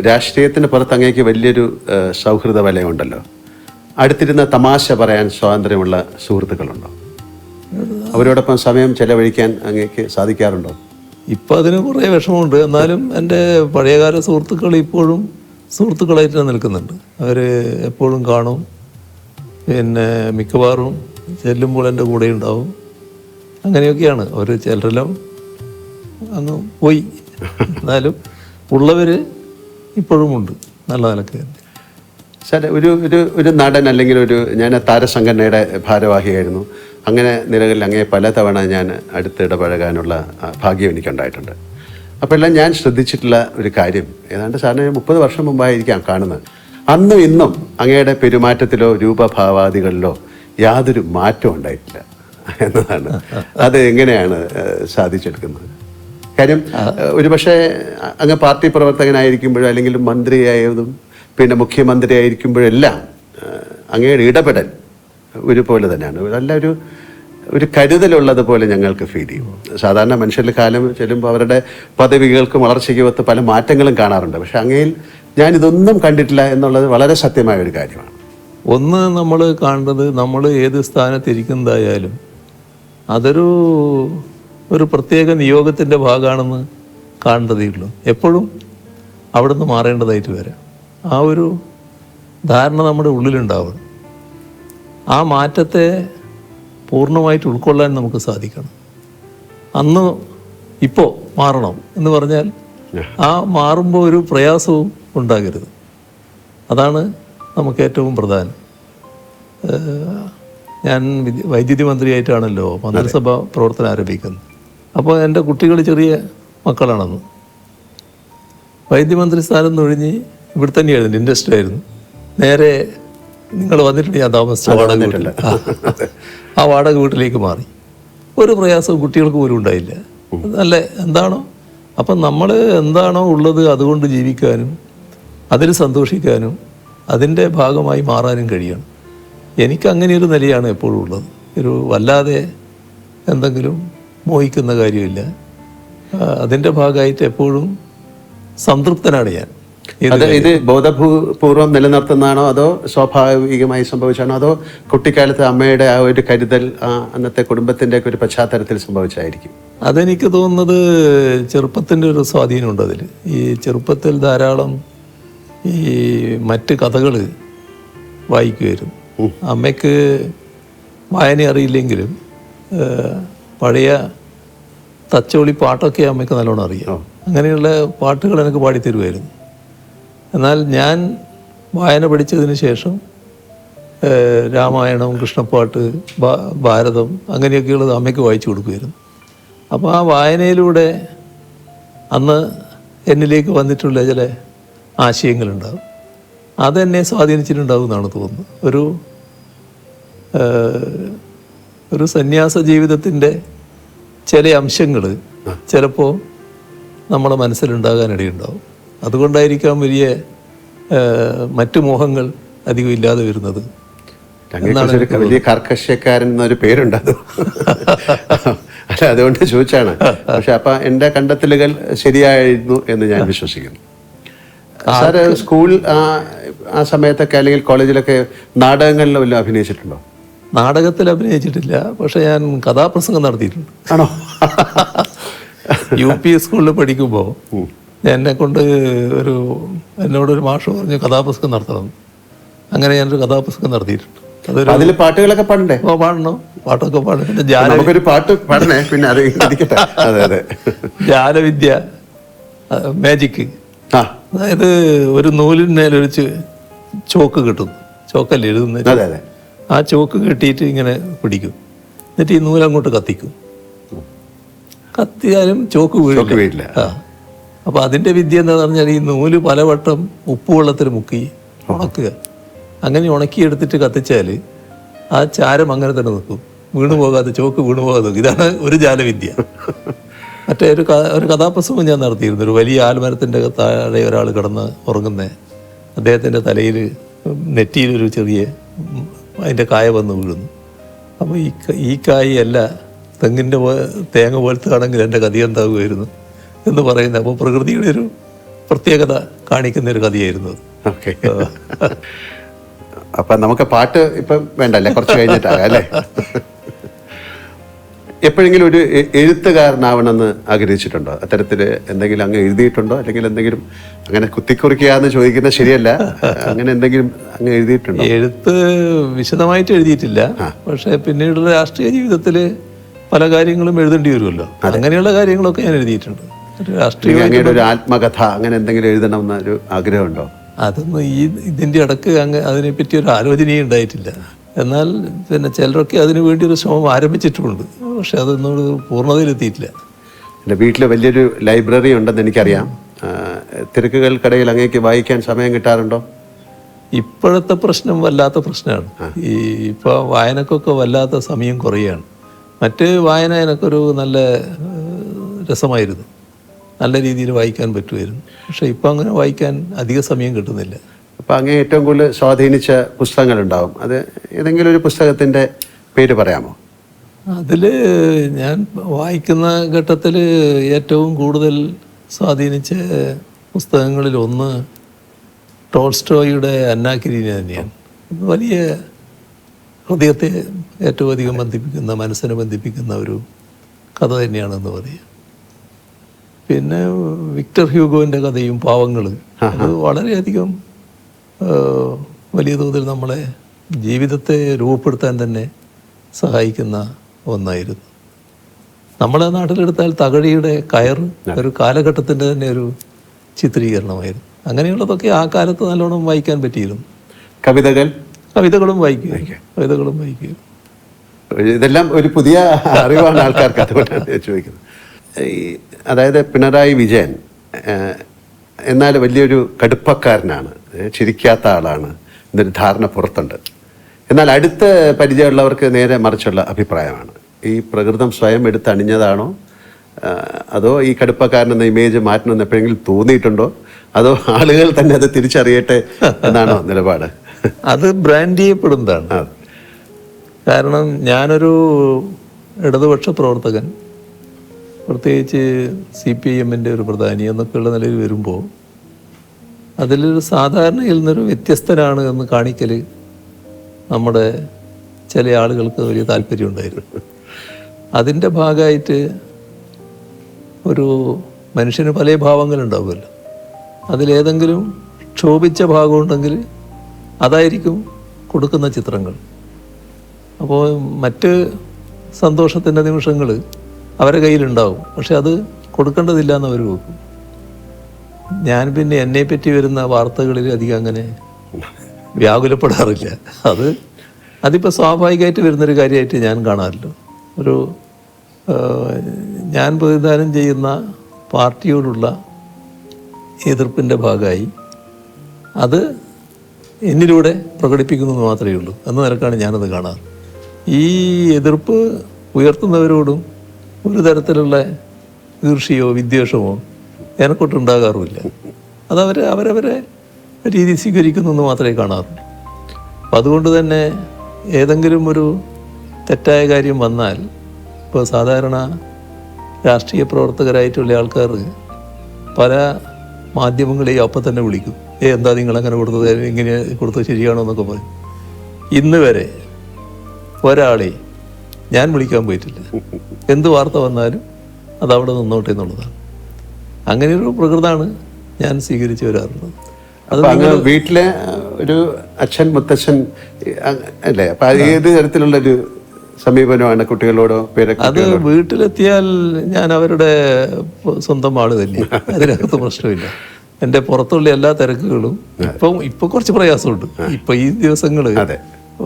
രാഷ്ട്രീയത്തിന് പുറത്ത് അങ്ങേക്ക് വലിയൊരു സൗഹൃദ വലയമുണ്ടല്ലോ. അടുത്തിരുന്ന തമാശ പറയാൻ സ്വാതന്ത്ര്യമുള്ള സുഹൃത്തുക്കളുണ്ടോ? അവരോടൊപ്പം സമയം ചെലവഴിക്കാൻ അങ്ങേക്ക് സാധിക്കാറുണ്ടോ? ഇപ്പം അതിന് കുറേ വിഷമമുണ്ട്. എന്നാലും എൻ്റെ പഴയകാല സുഹൃത്തുക്കൾ ഇപ്പോഴും സുഹൃത്തുക്കളായിട്ട് തന്നെ നിൽക്കുന്നുണ്ട്. അവർ എപ്പോഴും കാണും. പിന്നെ മിക്കവാറും ചെല്ലുമ്പോൾ എൻ്റെ കൂടെ ഉണ്ടാവും. അങ്ങനെയൊക്കെയാണ്. അവർ ചിലരെല്ലാം അങ്ങ് പോയി, എന്നാലും ഉള്ളവർ ഇപ്പോഴും ഉണ്ട് നല്ല നിലക്ക്. സാർ, ഒരു നടൻ അല്ലെങ്കിൽ ഞാൻ താരസംഘടനയുടെ ഭാരവാഹിയായിരുന്നു. അങ്ങനെ നിലകളിൽ അങ്ങേ പലതവണ ഞാൻ അടുത്തിടപഴകാനുള്ള ഭാഗ്യം എനിക്കുണ്ടായിട്ടുണ്ട്. അപ്പോൾ എല്ലാം ഞാൻ ശ്രദ്ധിച്ചിട്ടുള്ള ഒരു കാര്യം, ഏതാണ്ട് സാറിന് 30 വർഷം മുമ്പായിരിക്കാം കാണുന്നത്. അന്നും ഇന്നും അങ്ങയുടെ പെരുമാറ്റത്തിലോ രൂപഭാവാദികളിലോ യാതൊരു മാറ്റവും ഉണ്ടായിട്ടില്ല എന്നതാണ്. അത് എങ്ങനെയാണ് സാധിച്ചെടുക്കുന്നത്? കാര്യം ഒരുപക്ഷെ അങ്ങ് പാർട്ടി പ്രവർത്തകനായിരിക്കുമ്പോഴും അല്ലെങ്കിൽ മന്ത്രിയായതും പിന്നെ മുഖ്യമന്ത്രിയായിരിക്കുമ്പോഴെല്ലാം അങ്ങയുടെ ഇടപെടൽ ഒരുപോലെ തന്നെയാണ്. നല്ല ഒരു കരുതലുള്ളതുപോലെ ഞങ്ങൾക്ക് ഫീൽ ചെയ്യും. സാധാരണ മനുഷ്യരുടെ കാലം ചെല്ലുമ്പോൾ അവരുടെ പദവികൾക്കും വളർച്ചയ്ക്കും ഒത്ത് പല മാറ്റങ്ങളും കാണാറുണ്ട്. പക്ഷെ അങ്ങയിൽ ഞാനിതൊന്നും കണ്ടിട്ടില്ല എന്നുള്ളത് വളരെ സത്യമായ ഒരു കാര്യമാണ്. ഒന്ന് നമ്മൾ കാണുന്നത്, നമ്മൾ ഏത് സ്ഥാനത്തിരിക്കുന്നതായാലും ഒരു പ്രത്യേക നിയോഗത്തിൻ്റെ ഭാഗമാണെന്ന് കാണേണ്ടതേ ഉള്ളൂ. എപ്പോഴും അവിടെ നിന്ന് മാറേണ്ടതായിട്ട് വരാം. ആ ഒരു ധാരണ നമ്മുടെ ഉള്ളിലുണ്ടാവണം. ആ മാറ്റത്തെ പൂർണ്ണമായിട്ട് ഉൾക്കൊള്ളാൻ നമുക്ക് സാധിക്കണം. അന്ന് ഇപ്പോൾ മാറണം എന്ന് പറഞ്ഞാൽ ആ മാറുമ്പോൾ ഒരു പ്രയാസവും ഉണ്ടാകരുത്. അതാണ് നമുക്ക് ഏറ്റവും പ്രധാനം. ഞാൻ വൈദ്യുതി മന്ത്രിയായിട്ടാണല്ലോ മന്ത്രിസഭ പ്രവർത്തനം ആരംഭിക്കുന്നത്. അപ്പോൾ എൻ്റെ കുട്ടികൾ ചെറിയ മക്കളാണെന്ന്. വൈദ്യമന്ത്രി സ്ഥാനം ഒഴിഞ്ഞ് ഇവിടെ തന്നെയായിരുന്നു, ഇൻഡസ്ട്രി ആയിരുന്നു. നേരെ നിങ്ങൾ വന്നിട്ടുണ്ട്, ഞാൻ താമസിച്ച വാടക വീട്ടിൽ. ആ വാടക വീട്ടിലേക്ക് മാറി. ഒരു പ്രയാസവും കുട്ടികൾക്ക് പോലും ഉണ്ടായില്ല. നല്ല എന്താണോ, അപ്പം നമ്മൾ എന്താണോ ഉള്ളത് അതുകൊണ്ട് ജീവിക്കാനും അതിൽ സന്തോഷിക്കാനും അതിൻ്റെ ഭാഗമായി മാറാനും കഴിയണം. എനിക്കങ്ങനെയൊരു നിലയാണ് എപ്പോഴും ഉള്ളത്. വല്ലാതെ എന്തെങ്കിലും മോഹിക്കുന്ന കാര്യമില്ല. അതിൻ്റെ ഭാഗമായിട്ട് എപ്പോഴും സംതൃപ്തനാണ് ഞാൻ. ഇത് ബോധപൂർവം നിലനിർത്തുന്നതാണോ അതോ സ്വാഭാവികമായി സംഭവിച്ചാണോ അതോ കുട്ടിക്കാലത്ത് അമ്മയുടെ ആ ഒരു കരുതൽ അന്നത്തെ കുടുംബത്തിൻ്റെ ഒക്കെ ഒരു പശ്ചാത്തലത്തിൽ സംഭവിച്ചായിരിക്കും? അതെനിക്ക് തോന്നുന്നത് ചെറുപ്പത്തിൻ്റെ ഒരു സ്വാധീനമുണ്ട് അതിൽ. ഈ ചെറുപ്പത്തിൽ ധാരാളം ഈ മറ്റ് കഥകൾ വായിക്കുമായിരുന്നു. അമ്മയ്ക്ക് വായന അറിയില്ലെങ്കിലും പഴയ തച്ചോളി പാട്ടൊക്കെ അമ്മയ്ക്ക് നല്ലോണം അറിയാം. അങ്ങനെയുള്ള പാട്ടുകൾ എനിക്ക് പാടിത്തരുമായിരുന്നു. എന്നാൽ ഞാൻ വായന പഠിച്ചതിന് ശേഷം രാമായണം, കൃഷ്ണപ്പാട്ട്, ഭാരതം അങ്ങനെയൊക്കെയുള്ളത് അമ്മയ്ക്ക് വായിച്ചു കൊടുക്കുമായിരുന്നു. അപ്പോൾ ആ വായനയിലൂടെ അന്ന് എന്നിലേക്ക് വന്നിട്ടുള്ള ചില ആശയങ്ങളുണ്ടാകും. അതെന്നെ സ്വാധീനിച്ചിട്ടുണ്ടാകും എന്നാണ് തോന്നുന്നത്. ഒരു സന്യാസ ജീവിതത്തിൻ്റെ ചില അംശങ്ങൾ ചിലപ്പോൾ നമ്മളെ മനസ്സിലുണ്ടാകാനിടയുണ്ടാവും. അതുകൊണ്ടായിരിക്കാം വലിയ മറ്റു മോഹങ്ങൾ അധികം ഇല്ലാതെ വരുന്നത്. വലിയ കർക്കശക്കാരൻ എന്നൊരു പേരുണ്ടത്. അല്ല, അതുകൊണ്ട് ചോദിച്ചാണ്. പക്ഷെ അപ്പം എൻ്റെ കണ്ടെത്തലുകൾ ശരിയായിരുന്നു എന്ന് ഞാൻ വിശ്വസിക്കുന്നു. സാറ് സ്കൂൾ ആ സമയത്തൊക്കെ അല്ലെങ്കിൽ കോളേജിലൊക്കെ നാടകങ്ങളിലും വല്ലതും അഭിനയിച്ചിട്ടുണ്ടോ? നാടകത്തിൽ അഭിനയിച്ചിട്ടില്ല, പക്ഷെ ഞാൻ കഥാപ്രസംഗം നടത്തിയിട്ടുണ്ട്. ആണോ? UP സ്കൂളിൽ പഠിക്കുമ്പോൾ എന്നോടൊരു മാഷ് പറഞ്ഞു കഥാപ്രസംഗം നടത്തണം. അങ്ങനെ ഞാനൊരു കഥാപ്രസംഗം നടത്തിയിട്ടുണ്ട്. അതിൽ പാട്ടുകളൊക്കെ പാടണ്ടേ? പാടണം, പാട്ടൊക്കെ പാടും. പിന്നെ പാട്ട് പാടണേ. പിന്നെ അത് അതെ അതെ, ജാലവിദ്യ, മാജിക്. അതായത് ഒരു നൂലിന്മേലൊരു ചോക്ക് കിട്ടും. ചോക്കല്ലേ എഴുതുന്നത്? ആ ചോക്ക് കെട്ടിയിട്ട് ഇങ്ങനെ പിടിക്കും. എന്നിട്ട് ഈ നൂലങ്ങോട്ട് കത്തിക്കും. കത്തിയാലും ചോക്ക് വീഴില്ല. അപ്പോൾ അതിൻ്റെ വിദ്യ എന്താണെന്ന് പറഞ്ഞാൽ ഈ നൂല് പലവട്ടം ഉപ്പുവെള്ളത്തിൽ മുക്കി ഉണക്കുക. അങ്ങനെ ഉണക്കിയെടുത്തിട്ട് കത്തിച്ചാൽ ആ ചാരം അങ്ങനെ തന്നെ നിൽക്കും, വീണുപോകാതെ, ചോക്ക് വീണുപോകാതെ നിൽക്കും. ഇതാണ് ഒരു ജാലവിദ്യ. മറ്റേ ഒരു കഥാപ്രസംഗം ഞാൻ നടത്തിയിരുന്നു. ഒരു വലിയ ആൽമരത്തിൻ്റെ താഴെ ഒരാൾ കിടന്ന് ഉറങ്ങുന്ന, അദ്ദേഹത്തിൻ്റെ തലയിൽ നെറ്റിയിലൊരു ചെറിയ അതിൻ്റെ കായ വന്ന് വീഴുന്നു. അപ്പോൾ ഈ കായ് അല്ല തെങ്ങിൻ്റെ തേങ്ങ പോലത്തെ ആണെങ്കിൽ എൻ്റെ കഥ എന്താകുമായിരുന്നു എന്ന് പറയുന്നത്. അപ്പോൾ പ്രകൃതിയുടെ ഒരു പ്രത്യേകത കാണിക്കുന്ന ഒരു കഥയായിരുന്നു അത്. ഓക്കെ, അപ്പം നമുക്ക് പാട്ട് ഇപ്പം വേണ്ടല്ലേ, കുറച്ച് കഴിഞ്ഞിട്ടാകാം അല്ലേ? എപ്പോഴെങ്കിലും ഒരു എഴുത്തുകാരനാവണമെന്ന് ആഗ്രഹിച്ചിട്ടുണ്ടോ? അത്തരത്തിൽ എന്തെങ്കിലും അങ്ങ് എഴുതിയിട്ടുണ്ടോ? അല്ലെങ്കിൽ എന്തെങ്കിലും അങ്ങനെ കുത്തിക്കുറിക്കുക എന്ന് ചോദിക്കുന്നത് ശരിയല്ല, അങ്ങനെ എന്തെങ്കിലും അങ്ങ് എഴുതിയിട്ടുണ്ടോ? എഴുത്ത് വിശദമായിട്ട് എഴുതിയിട്ടില്ല, പക്ഷെ പിന്നീട് രാഷ്ട്രീയ ജീവിതത്തിൽ പല കാര്യങ്ങളും എഴുതേണ്ടി വരുമല്ലോ, അങ്ങനെയുള്ള കാര്യങ്ങളൊക്കെ ഞാൻ എഴുതിയിട്ടുണ്ട്. രാഷ്ട്രീയ അങ്ങയുടെ ഒരു ആത്മകഥ അങ്ങനെ എന്തെങ്കിലും എഴുതണമെന്ന ഒരു ആഗ്രഹമുണ്ടോ? അതൊന്നും ഇതിൻ്റെ ഇടക്ക് അതിനെപ്പറ്റി ഒരു ആലോചനയും ഉണ്ടായിട്ടില്ല. എന്നാൽ പിന്നെ ചിലരൊക്കെ അതിനു വേണ്ടി ഒരു ശ്രമം ആരംഭിച്ചിട്ടുമുണ്ട്, പക്ഷെ അതൊന്നും പൂർണ്ണതയിലെത്തിയിട്ടില്ല. എൻ്റെ വീട്ടിൽ വലിയൊരു ലൈബ്രറി ഉണ്ടെന്ന് എനിക്കറിയാം. തിരക്കുകൾക്കിടയിൽ അങ്ങേക്ക് വായിക്കാൻ സമയം കിട്ടാറുണ്ടോ? ഇപ്പോഴത്തെ പ്രശ്നം വല്ലാത്ത പ്രശ്നമാണ്. ഇപ്പോൾ വായനക്കൊക്കെ വല്ലാത്ത സമയം കുറയാണ്. മറ്റ് വായന എനിക്കൊരു നല്ല രസമായിരുന്നു, നല്ല രീതിയിൽ വായിക്കാൻ പറ്റുമായിരുന്നു. പക്ഷെ ഇപ്പം അങ്ങനെ വായിക്കാൻ അധിക സമയം കിട്ടുന്നില്ല. അപ്പോൾ അങ്ങേ ഏറ്റവും കൂടുതൽ സ്വാധീനിച്ച പുസ്തകങ്ങളുണ്ടാവും, അത് ഏതെങ്കിലും ഒരു പുസ്തകത്തിൻ്റെ പേര് പറയാമോ? അതിൽ ഞാൻ വായിക്കുന്ന ഘട്ടത്തിൽ ഏറ്റവും കൂടുതൽ സ്വാധീനിച്ച പുസ്തകങ്ങളിൽ ഒന്ന് ടോൾസ്റ്റോയുടെ അന്നാ കരീന തന്നെയാണ്. വലിയ ഹൃദയത്തെ ഏറ്റവും അധികം ബന്ധിപ്പിക്കുന്ന, മനസ്സിനെ ബന്ധിപ്പിക്കുന്ന ഒരു കഥ തന്നെയാണെന്ന് പറയാം. പിന്നെ വിക്ടർ ഹ്യൂഗോൻ്റെ കഥയും പാവങ്ങൾ, അത് വളരെയധികം വലിയ തോതിൽ നമ്മളെ ജീവിതത്തെ രൂപപ്പെടുത്താൻ തന്നെ സഹായിക്കുന്ന ഒന്നായിരുന്നു. നമ്മളെ നാട്ടിലെടുത്താൽ തകഴിയുടെ കയർ ഒരു കാലഘട്ടത്തിൻ്റെ തന്നെ ഒരു ചിത്രീകരണമായിരുന്നു. അങ്ങനെയുള്ളതൊക്കെ ആ കാലത്ത് നല്ലോണം വായിക്കാൻ പറ്റിയിരുന്നു. കവിതകളും വായിക്കുക. ഇതെല്ലാം ഒരു പുതിയ അറിവാണ് ആൾക്കാർക്ക്, അതുകൊണ്ടാണ് ചോദിക്കുന്നത്. അതായത് പിണറായി വിജയൻ എന്നാൽ വലിയൊരു കടുപ്പക്കാരനാണ്, ചിരിക്കാത്ത ആളാണ് എന്നൊരു ധാരണ പുറത്തുണ്ട്. എന്നാൽ അടുത്ത പരിചയമുള്ളവർക്ക് നേരെ മറിച്ചുള്ള അഭിപ്രായമാണ്. ഈ പ്രകൃതം സ്വയം എടുത്തണിഞ്ഞതാണോ, അതോ ഈ കടുപ്പക്കാരനെന്ന ഇമേജ് മാറ്റണമെന്ന് എപ്പോഴെങ്കിലും തോന്നിയിട്ടുണ്ടോ, അതോ ആളുകൾ തന്നെ അത് തിരിച്ചറിയട്ടെ എന്നാണോ നിലപാട്? അത് ബ്രാൻഡ് ചെയ്യപ്പെടുന്നതാണ്. കാരണം ഞാനൊരു ഇടതുപക്ഷ പ്രവർത്തകൻ, പ്രത്യേകിച്ച് CPIM-ൻ്റെ ഒരു പ്രധാനി എന്നൊക്കെയുള്ള നിലയിൽ വരുമ്പോൾ അതിലൊരു സാധാരണയിൽ നിന്നൊരു വ്യത്യസ്തനാണ് എന്ന് കാണിക്കൽ നമ്മുടെ ചില ആളുകൾക്ക് വലിയ താല്പര്യമുണ്ടായിരുന്നു. അതിൻ്റെ ഭാഗമായിട്ട് ഒരു മനുഷ്യന് പല ഭാവങ്ങളുണ്ടാവുമല്ലോ, അതിലേതെങ്കിലും ക്ഷോഭിച്ച ഭാഗമുണ്ടെങ്കിൽ അതായിരിക്കും കൊടുക്കുന്ന ചിത്രങ്ങൾ. അപ്പോൾ മറ്റ് സന്തോഷത്തിൻ്റെ നിമിഷങ്ങൾ അവരുടെ കയ്യിലുണ്ടാവും, പക്ഷെ അത് കൊടുക്കേണ്ടതില്ല എന്ന് അവർ വെക്കും. ഞാൻ പിന്നെ എന്നെപ്പറ്റി വരുന്ന വാർത്തകളിൽ അധികം അങ്ങനെ വ്യാകുലപ്പെടാറില്ല. അതിപ്പോൾ സ്വാഭാവികമായിട്ട് വരുന്നൊരു കാര്യമായിട്ട് ഞാൻ കാണാറില്ല. ഞാൻ പ്രതിദാനം ചെയ്യുന്ന പാർട്ടിയോടുള്ള എതിർപ്പിൻ്റെ ഭാഗമായി അത് എന്നിലൂടെ പ്രകടിപ്പിക്കുന്നു മാത്രമേ ഉള്ളൂ എന്ന നിലക്കാണ് ഞാനത് കാണാറ്. ഈ എതിർപ്പ് ഉയർത്തുന്നവരോടും ഒരു തരത്തിലുള്ള ഈർഷ്യയോ വിദ്വേഷമോ എനക്കൊട്ടുണ്ടാകാറുമില്ല. അവരവരെ രീതി സ്വീകരിക്കുന്നു എന്ന് മാത്രമേ കാണാറുള്ളൂ. അപ്പം അതുകൊണ്ട് തന്നെ ഏതെങ്കിലും ഒരു തെറ്റായ കാര്യം വന്നാൽ, ഇപ്പോൾ സാധാരണ രാഷ്ട്രീയ പ്രവർത്തകരായിട്ടുള്ള ആൾക്കാർ പല മാധ്യമങ്ങളെയും അപ്പം തന്നെ വിളിക്കും, എന്താ നിങ്ങളങ്ങനെ കൊടുത്തത്, ഇങ്ങനെ കൊടുത്തത് ശരിയാണോ എന്നൊക്കെ പറയും. ഇന്ന് വരെ ഒരാളെ ഞാൻ വിളിക്കാൻ പോയിട്ടില്ല. എന്ത് വാർത്ത വന്നാലും അതവിടെ നിന്നോട്ടെ എന്നുള്ളതാണ്. അങ്ങനെയൊരു പ്രകൃതമാണ് ഞാൻ സ്വീകരിച്ചു വരാറുള്ളത്. വീട്ടിലെ ഒരു അച്ഛൻ മുത്തച്ഛൻ അല്ലേ, അപ്പൊ ഏത് തരത്തിലുള്ളൊരു സമീപനമാണ് കുട്ടികളോടോ? അത് വീട്ടിലെത്തിയാൽ ഞാൻ അവരുടെ സ്വന്തം ആള് തന്നെ, അതിനകത്ത് പ്രശ്നമില്ല. എൻ്റെ പുറത്തുള്ള എല്ലാ തിരക്കുകളും ഇപ്പൊ കുറച്ച് പ്രയാസമുണ്ട്. ഇപ്പൊ ഈ ദിവസങ്ങള്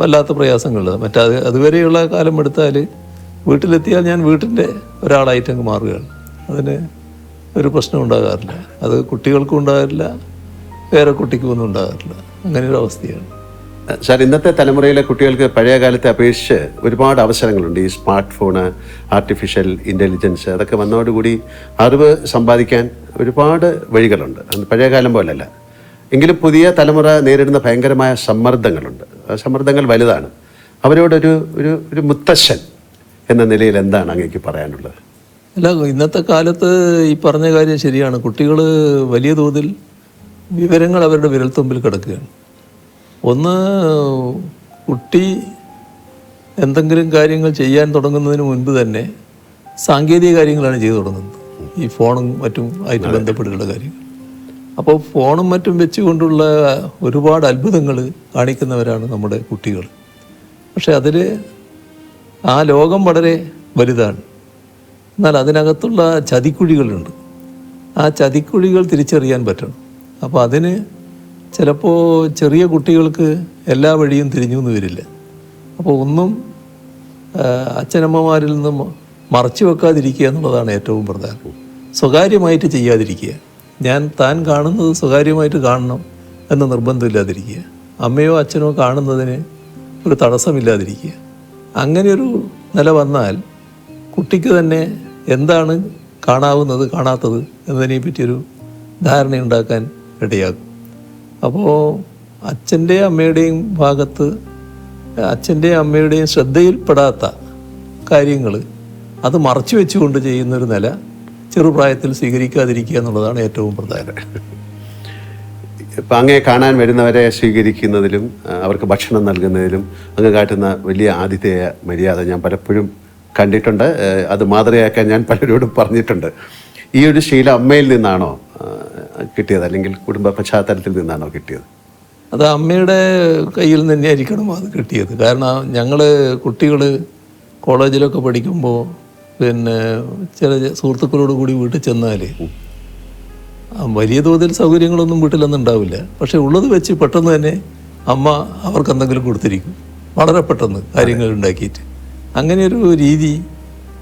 വല്ലാത്ത പ്രയാസങ്ങളുണ്ട്. അതുവരെയുള്ള കാലം എടുത്താൽ വീട്ടിലെത്തിയാൽ ഞാൻ വീട്ടിൻ്റെ ഒരാളായിട്ട് അങ്ങ് മാറുകയാണ്. അതിന് ഒരു പ്രശ്നം ഉണ്ടാകാറില്ല. അത് കുട്ടികൾക്കും ഉണ്ടാകാറില്ല, വേറെ കുട്ടിക്കും ഒന്നും ഉണ്ടാകാറില്ല. അങ്ങനെ ഒരു അവസ്ഥയാണ്. സാർ, ഇന്നത്തെ തലമുറയിലെ കുട്ടികൾക്ക് പഴയ കാലത്തെ അപേക്ഷിച്ച് ഒരുപാട് അവസരങ്ങളുണ്ട്. ഈ സ്മാർട്ട് ഫോണ്, ആർട്ടിഫിഷ്യൽ ഇൻ്റലിജൻസ് അതൊക്കെ വന്നതോടുകൂടി അറിവ് സമ്പാദിക്കാൻ ഒരുപാട് വഴികളുണ്ട്. പഴയ കാലം പോലല്ല. എങ്കിലും പുതിയ തലമുറ നേരിടുന്ന ഭയങ്കരമായ സമ്മർദ്ദങ്ങളുണ്ട്. ആ സമ്മർദ്ദങ്ങൾ വലുതാണ്. അവരോടൊരു ഒരു മുത്തശ്ശൻ എന്ന നിലയിൽ എന്താണ് അങ്ങേക്ക് പറയാനുള്ളത്? അല്ല, ഇന്നത്തെ കാലത്ത് ഈ പറഞ്ഞ കാര്യം ശരിയാണ്. കുട്ടികൾ വലിയ തോതിൽ വിവരങ്ങൾ അവരുടെ വിരൽത്തുമ്പിൽ കിടക്കുകയാണ്. ഒന്ന്, കുട്ടി എന്തെങ്കിലും കാര്യങ്ങൾ ചെയ്യാൻ തുടങ്ങുന്നതിന് മുൻപ് തന്നെ സാങ്കേതിക കാര്യങ്ങളാണ് ചെയ്തു തുടങ്ങുന്നത്. ഈ ഫോണും മറ്റും ആയിട്ട് ബന്ധപ്പെട്ടിട്ടുള്ള കാര്യങ്ങൾ. അപ്പോൾ ഫോണും മറ്റും വെച്ചുകൊണ്ടുള്ള ഒരുപാട് അത്ഭുതങ്ങൾ കാണിക്കുന്നവരാണ് നമ്മുടെ കുട്ടികൾ. പക്ഷെ അതിൽ ആ ലോകം വളരെ വലുതാണ്. എന്നാൽ അതിനകത്തുള്ള ചതിക്കുഴികളുണ്ട്. ആ ചതിക്കുഴികൾ തിരിച്ചറിയാൻ പറ്റണം. അപ്പോൾ അതിന് ചിലപ്പോൾ ചെറിയ കുട്ടികൾക്ക് എല്ലാ വഴിയും തിരിഞ്ഞു എന്ന് വരില്ല. അപ്പോൾ ഒന്നും അച്ഛനമ്മമാരിൽ നിന്നും മറച്ചു വെക്കാതിരിക്കുക എന്നുള്ളതാണ് ഏറ്റവും പ്രധാനം. സ്വകാര്യമായിട്ട് ചെയ്യാതിരിക്കുക. താൻ കാണുന്നത് സ്വകാര്യമായിട്ട് കാണണം എന്ന് നിർബന്ധമില്ലാതിരിക്കുക. അമ്മയോ അച്ഛനോ കാണുന്നതിന് ഒരു തടസ്സമില്ലാതിരിക്കുക. അങ്ങനെയൊരു നില വന്നാൽ കുട്ടിക്ക് തന്നെ എന്താണ് കാണാവുന്നത് കാണാത്തത് എന്നതിനെ പറ്റിയൊരു ധാരണയുണ്ടാക്കാൻ ഇടയാകും. അപ്പോൾ അച്ഛൻ്റെയും അമ്മയുടെയും ഭാഗത്ത് അച്ഛൻ്റെയും അമ്മയുടെയും ശ്രദ്ധയിൽപ്പെടാത്ത കാര്യങ്ങൾ അത് മറച്ചു വെച്ചുകൊണ്ട് ചെയ്യുന്നൊരു നില ചെറുപ്രായത്തിൽ സ്വീകരിക്കാതിരിക്കുക എന്നുള്ളതാണ് ഏറ്റവും പ്രധാനം. ഇപ്പം അങ്ങേ കാണാൻ വരുന്നവരെ സ്വീകരിക്കുന്നതിലും അവർക്ക് ഭക്ഷണം നൽകുന്നതിലും അങ്ങ് കാട്ടുന്ന വലിയ ആതിഥേയ മര്യാദ ഞാൻ പലപ്പോഴും കണ്ടിട്ടുണ്ട്. അത് മാതൃകയാക്കാൻ ഞാൻ പലരോടും പറഞ്ഞിട്ടുണ്ട്. ഈ ഒരു ശീലം അമ്മയിൽ നിന്നാണോ കിട്ടിയത്, അല്ലെങ്കിൽ കുടുംബ പശ്ചാത്തലത്തിൽ നിന്നാണോ കിട്ടിയത്? അത് അമ്മയുടെ കയ്യിൽ നിന്ന് തന്നെയായിരിക്കണം അത് കിട്ടിയത്. കാരണം ഞങ്ങൾ കുട്ടികൾ കോളേജിലൊക്കെ പഠിക്കുമ്പോൾ പിന്നെ ചില സുഹൃത്തുക്കളോട് കൂടി വീട്ടിൽ ചെന്നാൽ വലിയ തോതിൽ സൗകര്യങ്ങളൊന്നും വീട്ടിലൊന്നും ഉണ്ടാവില്ല. പക്ഷെ ഉള്ളത് വെച്ച് പെട്ടെന്ന് തന്നെ അമ്മ അവർക്ക് എന്തെങ്കിലും കൊടുത്തിരിക്കും, വളരെ പെട്ടെന്ന് കാര്യങ്ങൾ ഉണ്ടാക്കിയിട്ട്. അങ്ങനെയൊരു രീതി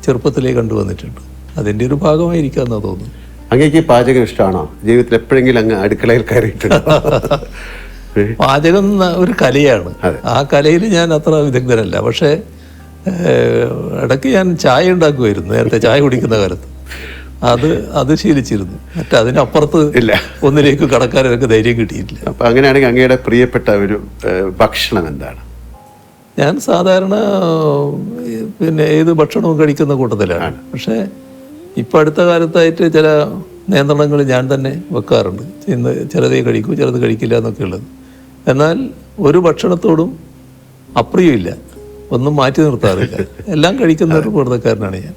ചെറുപ്പത്തിലേ കണ്ടുവന്നിട്ടുണ്ട്. അതിൻ്റെ ഒരു ഭാഗമായിരിക്കാമെന്നാണ് തോന്നുന്നു. അങ്ങേക്ക് പാചകം ഇഷ്ടമാണോ? ജീവിതത്തിൽ എപ്പോഴെങ്കിലും അങ്ങ് അടുക്കളയിൽ കയറിയിട്ടുണ്ടോ? പാചകം ഒരു കലയാണ്. ആ കലയിൽ ഞാൻ അത്ര വിദഗ്ധനല്ല. പക്ഷേ ഇടയ്ക്ക് ഞാൻ ചായ ഉണ്ടാക്കുമായിരുന്നു. നേരത്തെ ചായ കുടിക്കുന്ന കാലത്ത് അത് ശീലിച്ചിരുന്നു. അതിനപ്പുറത്ത് ഇല്ല, ഒന്നിലേക്ക് കടക്കാൻ എനിക്ക് ധൈര്യം കിട്ടിയിട്ടില്ല. അപ്പം അങ്ങനെയാണെങ്കിൽ അങ്ങയുടെ പ്രിയപ്പെട്ട ഒരു ഭക്ഷണം എന്താണ്? ഞാൻ സാധാരണ പിന്നെ ഏത് ഭക്ഷണവും കഴിക്കുന്ന കൂട്ടത്തിലാണ്. പക്ഷേ ഇപ്പം അടുത്ത കാലത്തായിട്ട് ചില നിയന്ത്രണങ്ങൾ ഞാൻ തന്നെ വെക്കാറുണ്ട്. ഇന്ന് ചിലതേ കഴിക്കൂ, ചിലത് കഴിക്കില്ല എന്നൊക്കെ ഉള്ളത്. എന്നാൽ ഒരു ഭക്ഷണത്തോടും അപ്രിയമില്ല, ഒന്നും മാറ്റി നിർത്താറില്ല. എല്ലാം കഴിക്കുന്ന ഒരു കൂട്ടക്കാരനാണ് ഞാൻ.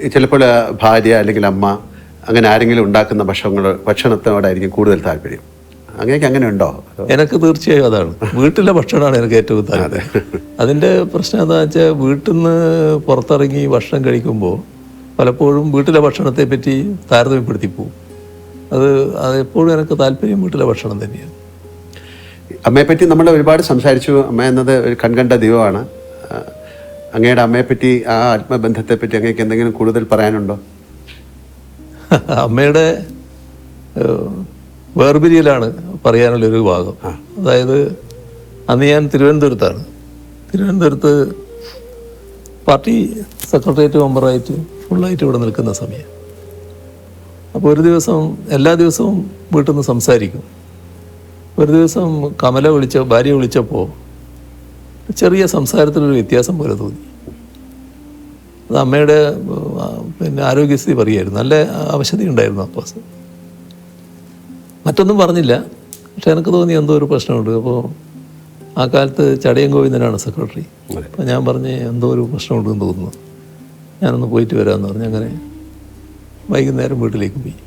ഈ ചിലപ്പോൾ ഭാര്യ അല്ലെങ്കിൽ അമ്മ അങ്ങനെ ആരെങ്കിലും ഉണ്ടാക്കുന്ന ഭക്ഷണത്തോടായിരിക്കും കൂടുതൽ താല്പര്യം. അങ്ങനെയൊക്കെ അങ്ങനെ ഉണ്ടോ? എനിക്ക് തീർച്ചയായും അതാണ്. വീട്ടിലെ ഭക്ഷണമാണ് എനിക്ക് ഏറ്റവും താല്പര്യം. അതിൻ്റെ പ്രശ്നം എന്താണെന്ന് വെച്ചാൽ, വീട്ടിൽ നിന്ന് പുറത്തിറങ്ങി ഭക്ഷണം കഴിക്കുമ്പോൾ പലപ്പോഴും വീട്ടിലെ ഭക്ഷണത്തെ പറ്റി താരതമ്യപ്പെടുത്തി പോകും. അതെപ്പോഴും എനിക്ക് താല്പര്യം വീട്ടിലെ ഭക്ഷണം തന്നെയാണ്. അമ്മയെപ്പറ്റി നമ്മൾ ഒരുപാട് സംസാരിച്ചു. അമ്മ എന്നത് ഒരു കൺകണ്ട ദൈവമാണ്. അങ്ങയുടെ അമ്മയെപ്പറ്റി, ആ ആത്മബന്ധത്തെപ്പറ്റി അങ്ങേക്ക് എന്തെങ്കിലും കൂടുതൽ പറയാനുണ്ടോ? അമ്മയുടെ വേർപിരിയലാണ് പറയാനുള്ളൊരു ഭാഗം. അതായത് അന്ന് ഞാൻ തിരുവനന്തപുരത്താണ്. തിരുവനന്തപുരത്ത് പാർട്ടി സെക്രട്ടേറിയറ്റ് മെമ്പറായിട്ട് ഫുള്ളായിട്ട് ഇവിടെ നിൽക്കുന്ന സമയം. അപ്പോൾ ഒരു ദിവസം, എല്ലാ ദിവസവും വീട്ടിൽ നിന്ന് സംസാരിക്കും. ഒരു ദിവസം ഭാര്യ വിളിച്ചപ്പോൾ ചെറിയ സംസാരത്തിലൊരു വ്യത്യാസം പോലെ തോന്നി. അത് അമ്മയുടെ പിന്നെ ആരോഗ്യസ്ഥിതി പറയുമായിരുന്നു. നല്ല അവശതയുണ്ടായിരുന്നു അപ്പോൾ. മറ്റൊന്നും പറഞ്ഞില്ല, പക്ഷെ എനിക്ക് തോന്നി എന്തോ ഒരു പ്രശ്നമുണ്ട്. അപ്പോൾ ആ കാലത്ത് ചടയം ഗോവിന്ദനാണ് സെക്രട്ടറി. അപ്പോൾ ഞാൻ പറഞ്ഞ് എന്തോ ഒരു പ്രശ്നമുണ്ടെന്ന് തോന്നുന്നു, ഞാനൊന്ന് പോയിട്ട് വരാമെന്ന് പറഞ്ഞ് അങ്ങനെ വൈകുന്നേരം വീട്ടിലേക്ക് പോയി.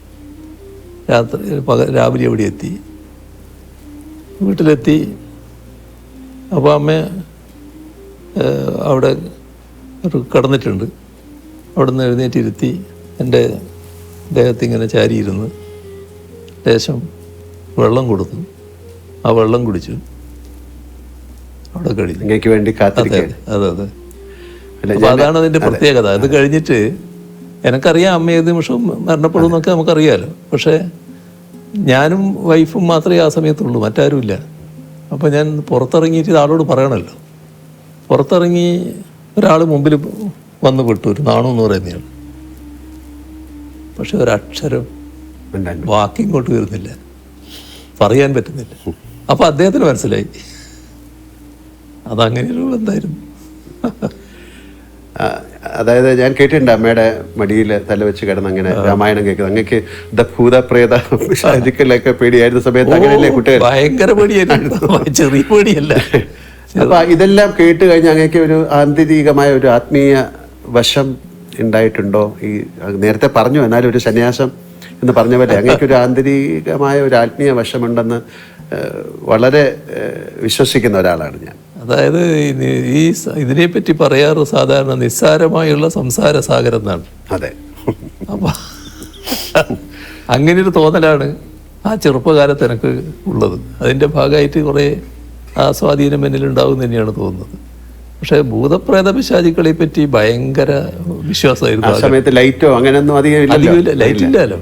രാവിലെ അവിടെ എത്തി. വീട്ടിലെത്തി. അപ്പോൾ അമ്മ അവിടെ ഒരു കിടന്നിട്ടുണ്ട്. അവിടെ നിന്ന് എഴുന്നേറ്റിരുത്തി എൻ്റെ ദേഹത്തിങ്ങനെ ചാരിയിരുന്ന് ലേശം വെള്ളം കൊടുത്തു. ആ വെള്ളം കുടിച്ചു. അവിടെ കഴിഞ്ഞു. അതെ. അപ്പോൾ അതാണ് അതിൻ്റെ പ്രത്യേകത. അത് കഴിഞ്ഞിട്ട് എനിക്കറിയാം അമ്മ ഏത് നിമിഷവും മരണപ്പെടും എന്നൊക്കെ നമുക്കറിയാമല്ലോ. പക്ഷേ ഞാനും വൈഫും മാത്രമേ ആ സമയത്തുള്ളൂ, മറ്റാരുമില്ല. അപ്പോൾ ഞാൻ പുറത്തിറങ്ങിയിട്ട് ആളോട് പറയണമല്ലോ. പുറത്തിറങ്ങി ഒരാൾ മുമ്പിൽ വന്ന് വിട്ടു, ഒരു നാണു എന്ന് പറയുന്നയാൾ. പക്ഷെ ഒരക്ഷരം വാക്കിങ്ങോട്ട് വരുന്നില്ല, പറയാൻ പറ്റുന്നില്ല. അപ്പോൾ അദ്ദേഹത്തിന് മനസ്സിലായി അതങ്ങനെയൊരു ബന്ധമായിരുന്നു. അതായത് ഞാൻ കേട്ടിട്ടുണ്ട് അമ്മയുടെ മടിയിൽ തല വെച്ച് കിടന്ന് അങ്ങനെ രാമായണം കേൾക്കുന്നത്. അങ്ങക്ക് ഭൂതപ്രേത പേടിയായിരുന്ന സമയത്ത് അങ്ങനെയല്ലേ കുട്ടികൾ? ഭയങ്കര പേടിയായിരുന്നു. ചെറിയ പേടിയല്ല, അപ്പൊ ഇതെല്ലാം കേട്ട് കഴിഞ്ഞ് അങ്ങേക്ക് ഒരു ആന്തരികമായ ഒരു ആത്മീയ വശം ഉണ്ടായിട്ടുണ്ടോ? ഈ നേരത്തെ പറഞ്ഞു, എന്നാലും ഒരു സന്യാസം എന്ന് പറഞ്ഞ പോലെ അങ്ങേക്ക് ഒരു ആന്തരികമായ ഒരു ആത്മീയ വശമുണ്ടെന്ന് വളരെ വിശ്വസിക്കുന്ന ഒരാളാണ് ഞാൻ. അതായത് ഇതിനെപ്പറ്റി പറയാറ് സാധാരണ നിസ്സാരമായുള്ള സംസാര സാഗരം എന്നാണ്. അതെ. അപ്പൊ അങ്ങനെയൊരു തോന്നലാണ് ആ ചെറുപ്പകാലത്ത് എനിക്ക് ഉള്ളത്. അതിൻ്റെ ഭാഗമായിട്ട് കുറേ ആ സ്വാധീനം എന്നിലുണ്ടാവും തന്നെയാണ് തോന്നുന്നത്. പക്ഷേ ഭൂതപ്രേത പിശാചുക്കളെ പറ്റി ഭയങ്കര വിശ്വാസമായിരുന്നു. ആ സമയത്ത് ലൈറ്റോ അങ്ങനെയൊന്നും അധികം ലൈറ്റ് ഇല്ലല്ലോ.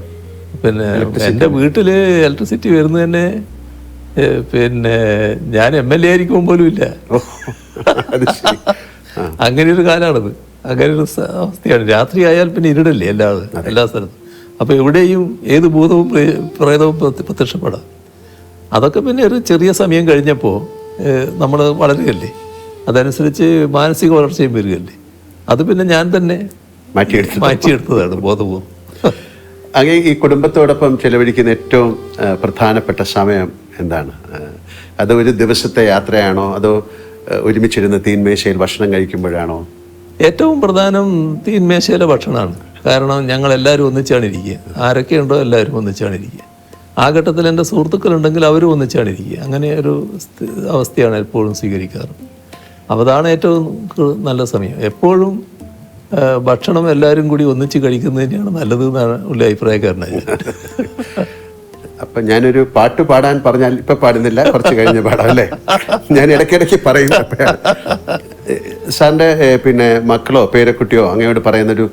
പിന്നെ എൻ്റെ വീട്ടിൽ ഇലക്ട്രിസിറ്റി വരുന്നത് തന്നെ പിന്നെ ഞാൻ MLA ആയിരിക്കും പോലും ഇല്ല. അങ്ങനെ ഒരു കാലമാണത്. അങ്ങനെ ഒരു അവസ്ഥയാണ്. രാത്രി ആയാൽ പിന്നെ ഇരുടല്ലേ എല്ലാ സ്ഥലത്തും. അപ്പോൾ എവിടെയും ഏത് ഭൂതവും പ്രേതവും പ്രത്യക്ഷപ്പെടാം. അതൊക്കെ പിന്നെ ഒരു ചെറിയ സമയം കഴിഞ്ഞപ്പോൾ നമ്മൾ വളരുകയല്ലേ, അതനുസരിച്ച് മാനസിക വളർച്ചയും വരികയല്ലേ. അത് പിന്നെ ഞാൻ തന്നെ മാറ്റിയെടുത്തതാണ് ബോധപൂർവ്വം. അങ്ങനെ ഈ കുടുംബത്തോടൊപ്പം ചെലവഴിക്കുന്ന ഏറ്റവും പ്രധാനപ്പെട്ട സമയം എന്താണ്? അത് ഒരു ദിവസത്തെ യാത്രയാണോ, അതോ ഒരുമിച്ചിരുന്ന് തീൻമേശയിൽ ഭക്ഷണം കഴിക്കുമ്പോഴാണോ? ഏറ്റവും പ്രധാനം തീൻമേശയിലെ ഭക്ഷണമാണ്. കാരണം ഞങ്ങൾ എല്ലാവരും ഒന്നിച്ചാണ് ഇരിക്കുക. ആരൊക്കെയുണ്ടോ എല്ലാവരും ഒന്നിച്ചാണ് ഇരിക്കുക. ആ ഘട്ടത്തിൽ എൻ്റെ സുഹൃത്തുക്കളുണ്ടെങ്കിൽ അവരും ഒന്നിച്ചാണ് ഇരിക്കുക. അങ്ങനെ ഒരു അവസ്ഥയാണ് എപ്പോഴും സ്വീകരിക്കാറ്. അപ്പോൾ അതാണ് ഏറ്റവും നല്ല സമയം. എപ്പോഴും ഭക്ഷണം എല്ലാവരും കൂടി ഒന്നിച്ച് കഴിക്കുന്നത് തന്നെയാണ് നല്ലത് എന്നാണ് ഉള്ള അഭിപ്രായക്കാരനായി. അപ്പം ഞാനൊരു പാട്ട് പാടാൻ പറഞ്ഞാൽ ഇപ്പം പാടുന്നില്ല, കുറച്ച് കഴിഞ്ഞ് പാടാം അല്ലേ? ഞാൻ ഇടയ്ക്കിടയ്ക്ക് പറയും. സാറിൻ്റെ പിന്നെ മക്കളോ പേരക്കുട്ടിയോ അങ്ങയോട് പറയുന്നൊരു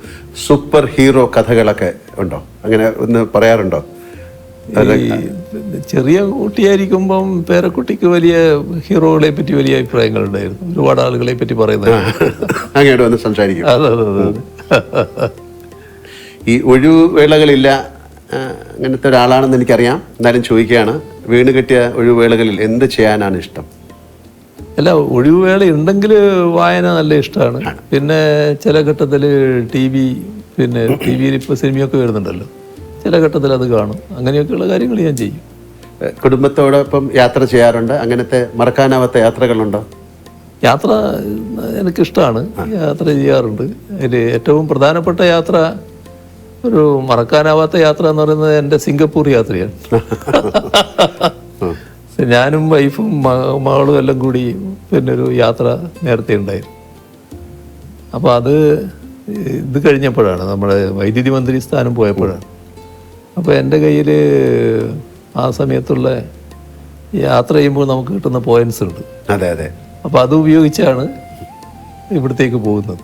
സൂപ്പർ ഹീറോ കഥകളൊക്കെ ഉണ്ടോ? അങ്ങനെ ഒന്ന് പറയാറുണ്ടോ? ചെറിയ കുട്ടിയായിരിക്കുമ്പം പേരക്കുട്ടിക്ക് വലിയ ഹീറോകളെ പറ്റി വലിയ അഭിപ്രായങ്ങളുണ്ടായിരുന്നു. ഒരുപാട് ആളുകളെ പറ്റി പറയുന്നത് അങ്ങോട്ട് വന്ന് സംസാരിക്കും. അതെ. ഈ ഒഴിവുവേളകളില്ല അങ്ങനത്തെ ഒരാളാണെന്ന് എനിക്കറിയാം. എന്നാലും ചോദിക്കുകയാണ്, വീണ് കിട്ടിയ ഒഴിവുവേളകളിൽ എന്ത് ചെയ്യാനാണ് ഇഷ്ടം? അല്ല, ഒഴിവുവേള ഉണ്ടെങ്കിൽ വായന നല്ല ഇഷ്ടമാണ്. പിന്നെ ചില ഘട്ടത്തിൽ പിന്നെ ടി വിയിൽ ഇപ്പോൾ സിനിമയൊക്കെ വരുന്നുണ്ടല്ലോ, ചില ഘട്ടത്തിൽ അത് കാണും. അങ്ങനെയൊക്കെയുള്ള കാര്യങ്ങൾ ഞാൻ ചെയ്യും. കുടുംബത്തോടൊപ്പം യാത്ര ചെയ്യാറുണ്ട്? അങ്ങനത്തെ മറക്കാനാവാത്ത യാത്രകളുണ്ടോ? യാത്ര എനിക്കിഷ്ടമാണ്, യാത്ര ചെയ്യാറുണ്ട്. അതിൽ ഏറ്റവും പ്രധാനപ്പെട്ട യാത്ര, ഒരു മറക്കാനാവാത്ത യാത്ര എന്ന് പറയുന്നത് എൻ്റെ സിംഗപ്പൂർ യാത്രയാണ്. ഞാനും വൈഫും മകളും എല്ലാം കൂടി പിന്നെ ഒരു യാത്ര നേരത്തെ ഉണ്ടായിരുന്നു. അപ്പോൾ അത് ഇത് കഴിഞ്ഞപ്പോഴാണ്, നമ്മുടെ വൈദ്യുതി മന്ത്രി സ്ഥാനം പോയപ്പോഴാണ്. അപ്പോൾ എൻ്റെ കയ്യിൽ ആ സമയത്തുള്ള യാത്ര ചെയ്യുമ്പോൾ നമുക്ക് കിട്ടുന്ന പോയിൻറ്റ്സ് ഉണ്ട്. അതെ. അപ്പോൾ അത് ഉപയോഗിച്ചാണ് ഇവിടത്തേക്ക് പോകുന്നത്.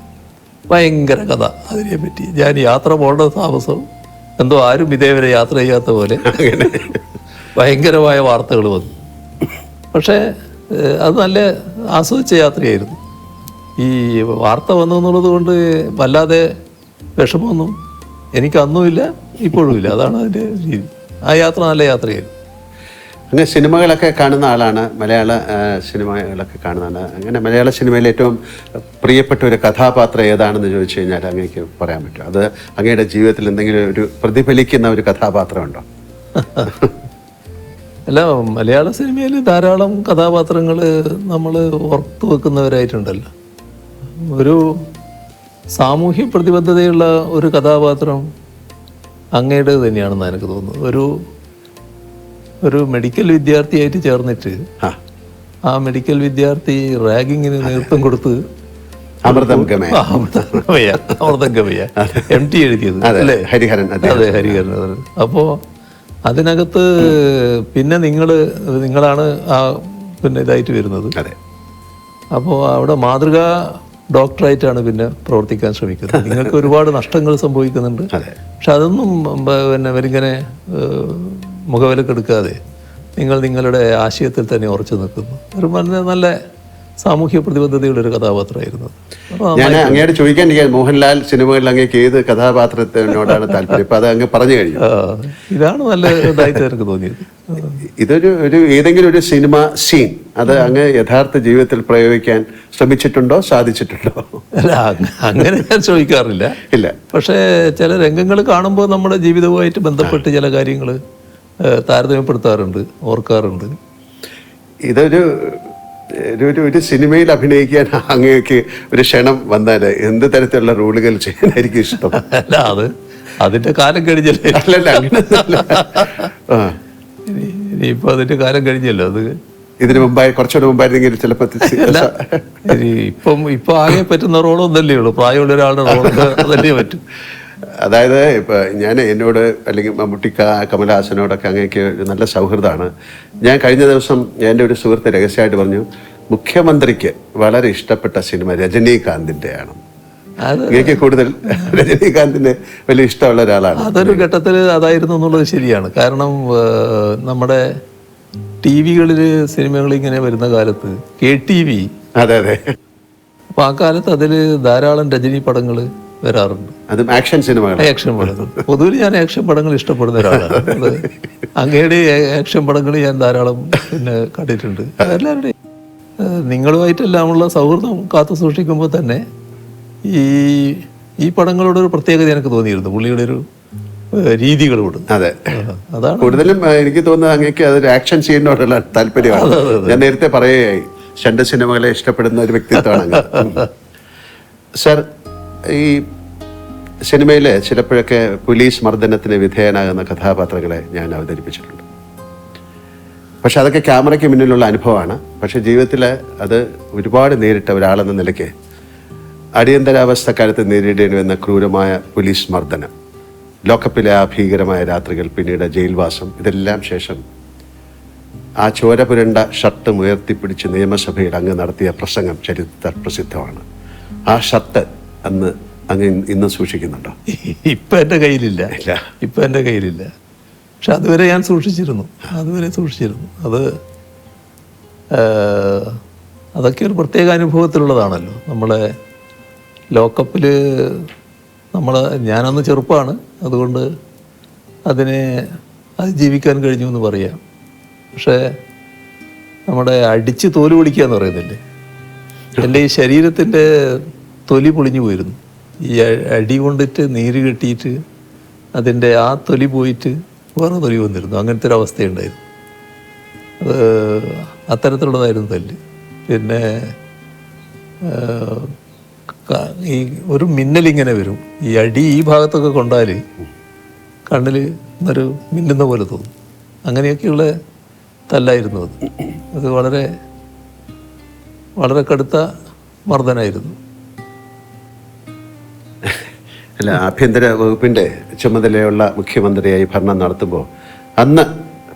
ഭയങ്കര കഥ അതിനെപ്പറ്റി. ഞാൻ യാത്ര പോകേണ്ട താമസം എന്തോ ആരും ഇതേവരെ യാത്ര ചെയ്യാത്ത പോലെ ഭയങ്കരമായ വാർത്തകൾ വന്നു. പക്ഷേ അത് നല്ല ആസ്വദിച്ച യാത്രയായിരുന്നു. ഈ വാർത്ത വന്നു എന്നുള്ളത് കൊണ്ട് വല്ലാതെ വിഷമമൊന്നും എനിക്ക് അന്നുമില്ല, ഇപ്പോഴും ഇല്ല. അതാണ് അതിൻ്റെ രീതി. ആ യാത്ര നല്ല യാത്രയായിരുന്നു. അങ്ങനെ സിനിമകളൊക്കെ കാണുന്ന ആളാണ്, മലയാള സിനിമകളൊക്കെ കാണുന്നതാണ്. അങ്ങനെ മലയാള സിനിമയിൽ ഏറ്റവും പ്രിയപ്പെട്ട ഒരു കഥാപാത്രം ഏതാണെന്ന് ചോദിച്ചു കഴിഞ്ഞാൽ അങ്ങേക്ക് പറയാൻ പറ്റും? അത് അങ്ങയുടെ ജീവിതത്തിൽ എന്തെങ്കിലും ഒരു പ്രതിഫലിക്കുന്ന ഒരു കഥാപാത്രമുണ്ടോ? അല്ല, മലയാള സിനിമയിൽ ധാരാളം കഥാപാത്രങ്ങൾ നമ്മൾ ഓർത്തു വെക്കുന്നവരായിട്ടുണ്ടല്ലോ. ഒരു സാമൂഹ്യ പ്രതിബദ്ധതയുള്ള ഒരു കഥാപാത്രം അങ്ങയുടെ തന്നെയാണെന്ന് എനിക്ക് തോന്നുന്നത്. ഒരു മെഡിക്കൽ വിദ്യാർത്ഥിയായിട്ട് ചേർന്നിട്ട് ആ മെഡിക്കൽ വിദ്യാർത്ഥി റാഗിങ്ങിന് നേതൃത്വം കൊടുത്ത് അമൃതം ഗമയ MT എഴുതിയത് അല്ലേ? ഹരിഹരൻ. അതെ, ഹരിഹരൻ. അപ്പോൾ അതിനകത്ത് പിന്നെ നിങ്ങളാണ് ആ പിന്നെ ഇതായിട്ട് വരുന്നത്. അപ്പോൾ അവിടെ മാതൃകാ ഡോക്ടറായിട്ടാണ് പിന്നെ പ്രവർത്തിക്കാൻ ശ്രമിക്കുന്നത്. നിങ്ങൾക്ക് ഒരുപാട് നഷ്ടങ്ങൾ സംഭവിക്കുന്നുണ്ട്. പക്ഷെ അതൊന്നും പിന്നെ അവരിങ്ങനെ മുഖവിലക്കെടുക്കാതെ നിങ്ങളുടെ ആശയത്തിൽ തന്നെ ഉറച്ചു നിൽക്കുന്നു. ഒരു നല്ല സാമൂഹ്യ പ്രതിബദ്ധതയുള്ളൊരു കഥാപാത്രമായിരുന്നു. ഞാൻ അങ്ങോട്ട് ചോദിക്കാൻ, മോഹൻലാൽ സിനിമകളിൽ അങ്ങേക്ക് ഏത് കഥാപാത്രത്തിനോടാണ് താല്പര്യം? ഇപ്പം അത് അങ്ങ് പറഞ്ഞു കഴിഞ്ഞു. ഇതാണ് നല്ല ഇതായിട്ട് എനിക്ക് തോന്നിയത്. ഇതൊരു ഏതെങ്കിലും ഒരു സിനിമ സീൻ അത് അങ്ങ് യഥാർത്ഥ ജീവിതത്തിൽ പ്രയോഗിക്കാൻ ശ്രമിച്ചിട്ടുണ്ടോ, സാധിച്ചിട്ടുണ്ടോ? അല്ല, അങ്ങനെ ഞാൻ ചോദിക്കാറില്ല. ഇല്ല. പക്ഷേ ചില രംഗങ്ങൾ കാണുമ്പോൾ നമ്മുടെ ജീവിതവുമായിട്ട് ബന്ധപ്പെട്ട് ചില കാര്യങ്ങൾ താരതമ്യപ്പെടുത്താറുണ്ട്, ഓർക്കാറുണ്ട്. ഇതൊരു ഒരു സിനിമയിൽ അഭിനയിക്കാൻ അങ്ങേക്ക് ഒരു ക്ഷണം വന്നാൽ എന്ത് തരത്തിലുള്ള റോളുകൾ ചെയ്യാനായിരിക്കും ഇഷ്ടം? അല്ല, അതിന്റെ കാലം കഴിഞ്ഞല്ലേ. അല്ലല്ല, അങ്ങനെയൊന്നുമല്ല. ആ, ഇനിയിപ്പോ അതിന്റെ കാലം കഴിഞ്ഞല്ലോ. അത് ഇതിനു മുമ്പായി കുറച്ചുകൂടെ മുമ്പായിരുന്നെങ്കിൽ ചിലപ്പോൾ ഇപ്പൊ ആകെ പറ്റുന്ന റോളൊന്നല്ലേ ഉള്ളൂ. പ്രായമുള്ള ഒരാളുടെ റോൾ അതല്ലേ പറ്റും. അതായത് ഇപ്പൊ ഞാൻ എന്നോട് അല്ലെങ്കിൽ മമ്മൂട്ടിക്ക, കമലഹാസനോടൊക്കെ അങ്ങേക്ക് ഒരു നല്ല സൗഹൃദമാണ്. ഞാൻ കഴിഞ്ഞ ദിവസം എൻ്റെ ഒരു സുഹൃത്ത് രഹസ്യമായിട്ട് പറഞ്ഞു, മുഖ്യമന്ത്രിക്ക് വളരെ ഇഷ്ടപ്പെട്ട സിനിമ രജനീകാന്തിൻ്റെയാണ്. അങ്ങേക്ക് കൂടുതൽ രജനീകാന്തിന് വലിയ ഇഷ്ടമുള്ള ഒരാളാണ്. അതൊരു ഘട്ടത്തിൽ അതായിരുന്നു എന്നുള്ളത് ശരിയാണ്. കാരണം നമ്മുടെ ടി വികളിൽ സിനിമകൾ ഇങ്ങനെ വരുന്ന കാലത്ത് KTV, അതെ അതെ, അപ്പൊ ആ കാലത്ത് അതിൽ ധാരാളം രജനി പടങ്ങൾ വരാറുണ്ട്. അതും ആക്ഷൻ സിനിമകൾ. ആക്ഷൻ പടങ്ങൾ പൊതുവിൽ ഞാൻ ആക്ഷൻ പടങ്ങൾ ഇഷ്ടപ്പെടുന്ന ഒരാളാണ്. അങ്ങയുടെ ആക്ഷൻ പടങ്ങൾ ഞാൻ ധാരാളം കണ്ടിട്ടുണ്ട്. എല്ലാവരുടെയും നിങ്ങളുമായിട്ടെല്ലാമുള്ള സൗഹൃദം കാത്തു സൂക്ഷിക്കുമ്പോൾ തന്നെ ഈ പടങ്ങളോടൊരു പ്രത്യേകത എനിക്ക് തോന്നിയിരുന്നു, പുള്ളിയുടെ ഒരു രീതികളോട്. അതെ, അതാണ് കൂടുതലും എനിക്ക് തോന്നുന്നത് അങ്ങേക്ക് അതൊരു ആക്ഷൻ സീനിനോടുള്ള താല്പര്യമാണ്. ഞാൻ നേരത്തെ പറയുകയായി, ഷണ്ട് സിനിമകളെ ഇഷ്ടപ്പെടുന്ന ഒരു വ്യക്തിത്വമാണ് സർ. ഈ സിനിമയിൽ ചിലപ്പോഴൊക്കെ പോലീസ് മർദ്ദനത്തിന് വിധേയനാകുന്ന കഥാപാത്രങ്ങളെ ഞാൻ അവതരിപ്പിച്ചിട്ടുണ്ട്. പക്ഷെ അതൊക്കെ ക്യാമറയ്ക്ക് മുന്നിലുള്ള അനുഭവമാണ്. പക്ഷെ ജീവിതത്തിൽ അത് ഒരുപാട് നേരിട്ട ഒരാളെന്ന നിലയ്ക്ക് അടിയന്തരാവസ്ഥക്കാലത്ത് നേരിടേണ്ടി വന്ന ക്രൂരമായ പോലീസ് മർദ്ദനം, ലോക്കപ്പിലെ ആ ഭീകരമായ രാത്രികൾ, പിന്നീട് ജയിൽവാസം, ഇതെല്ലാം ശേഷം ആ ചോര പുരണ്ട ഷർട്ട് ഉയർത്തിപ്പിടിച്ച് നിയമസഭയിൽ അങ്ങ് നടത്തിയ പ്രസംഗം ചരിത്ര പ്രസിദ്ധമാണ്. ആ ഷർട്ട് അന്ന് അങ്ങ് ഇന്ന് സൂക്ഷിക്കുന്നുണ്ടോ? ഇപ്പം എൻ്റെ കയ്യിലില്ല. ഇപ്പം എൻ്റെ കയ്യിലില്ല. പക്ഷെ അതുവരെ ഞാൻ സൂക്ഷിച്ചിരുന്നു. അതൊക്കെ ഒരു പ്രത്യേക അനുഭവത്തിലുള്ളതാണല്ലോ. നമ്മളെ ലോക്കപ്പിൽ ഞാനന്ന് ചെറുപ്പമാണ്, അതുകൊണ്ട് അതിനെ അതിജീവിക്കാൻ കഴിഞ്ഞു എന്ന് പറയാം. പക്ഷേ നമ്മുടെ അടിച്ച് തോല് പൊളിക്കുക എന്ന് പറയുന്നില്ലേ, എൻ്റെ ഈ ശരീരത്തിൻ്റെ തൊലി പൊളിഞ്ഞു പോയിരുന്നു. ഈ അടി കൊണ്ടിട്ട് നീര് കെട്ടിയിട്ട് അതിൻ്റെ ആ തൊലി പോയിട്ട് വേറെ തൊലി വന്നിരുന്നു. അങ്ങനത്തെ ഒരു അവസ്ഥയുണ്ടായിരുന്നു. അത് അത്തരത്തിലുള്ളതായിരുന്നു തല്ല്. പിന്നെ ഈ ഒരു മിന്നലിങ്ങനെ വരും. ഈ അടി ഈ ഭാഗത്തൊക്കെ കൊണ്ടാൽ കണ്ണിൽ ഒരു മിന്നുന്ന പോലെ തോന്നും. അങ്ങനെയൊക്കെയുള്ള തല്ലായിരുന്നു അത് വളരെ വളരെ കടുത്ത മർദ്ദനായിരുന്നു. അല്ല, ആഭ്യന്തര വകുപ്പിൻ്റെ ചുമതലയുള്ള മുഖ്യമന്ത്രിയായി ഭരണം നടത്തുമ്പോൾ അന്ന്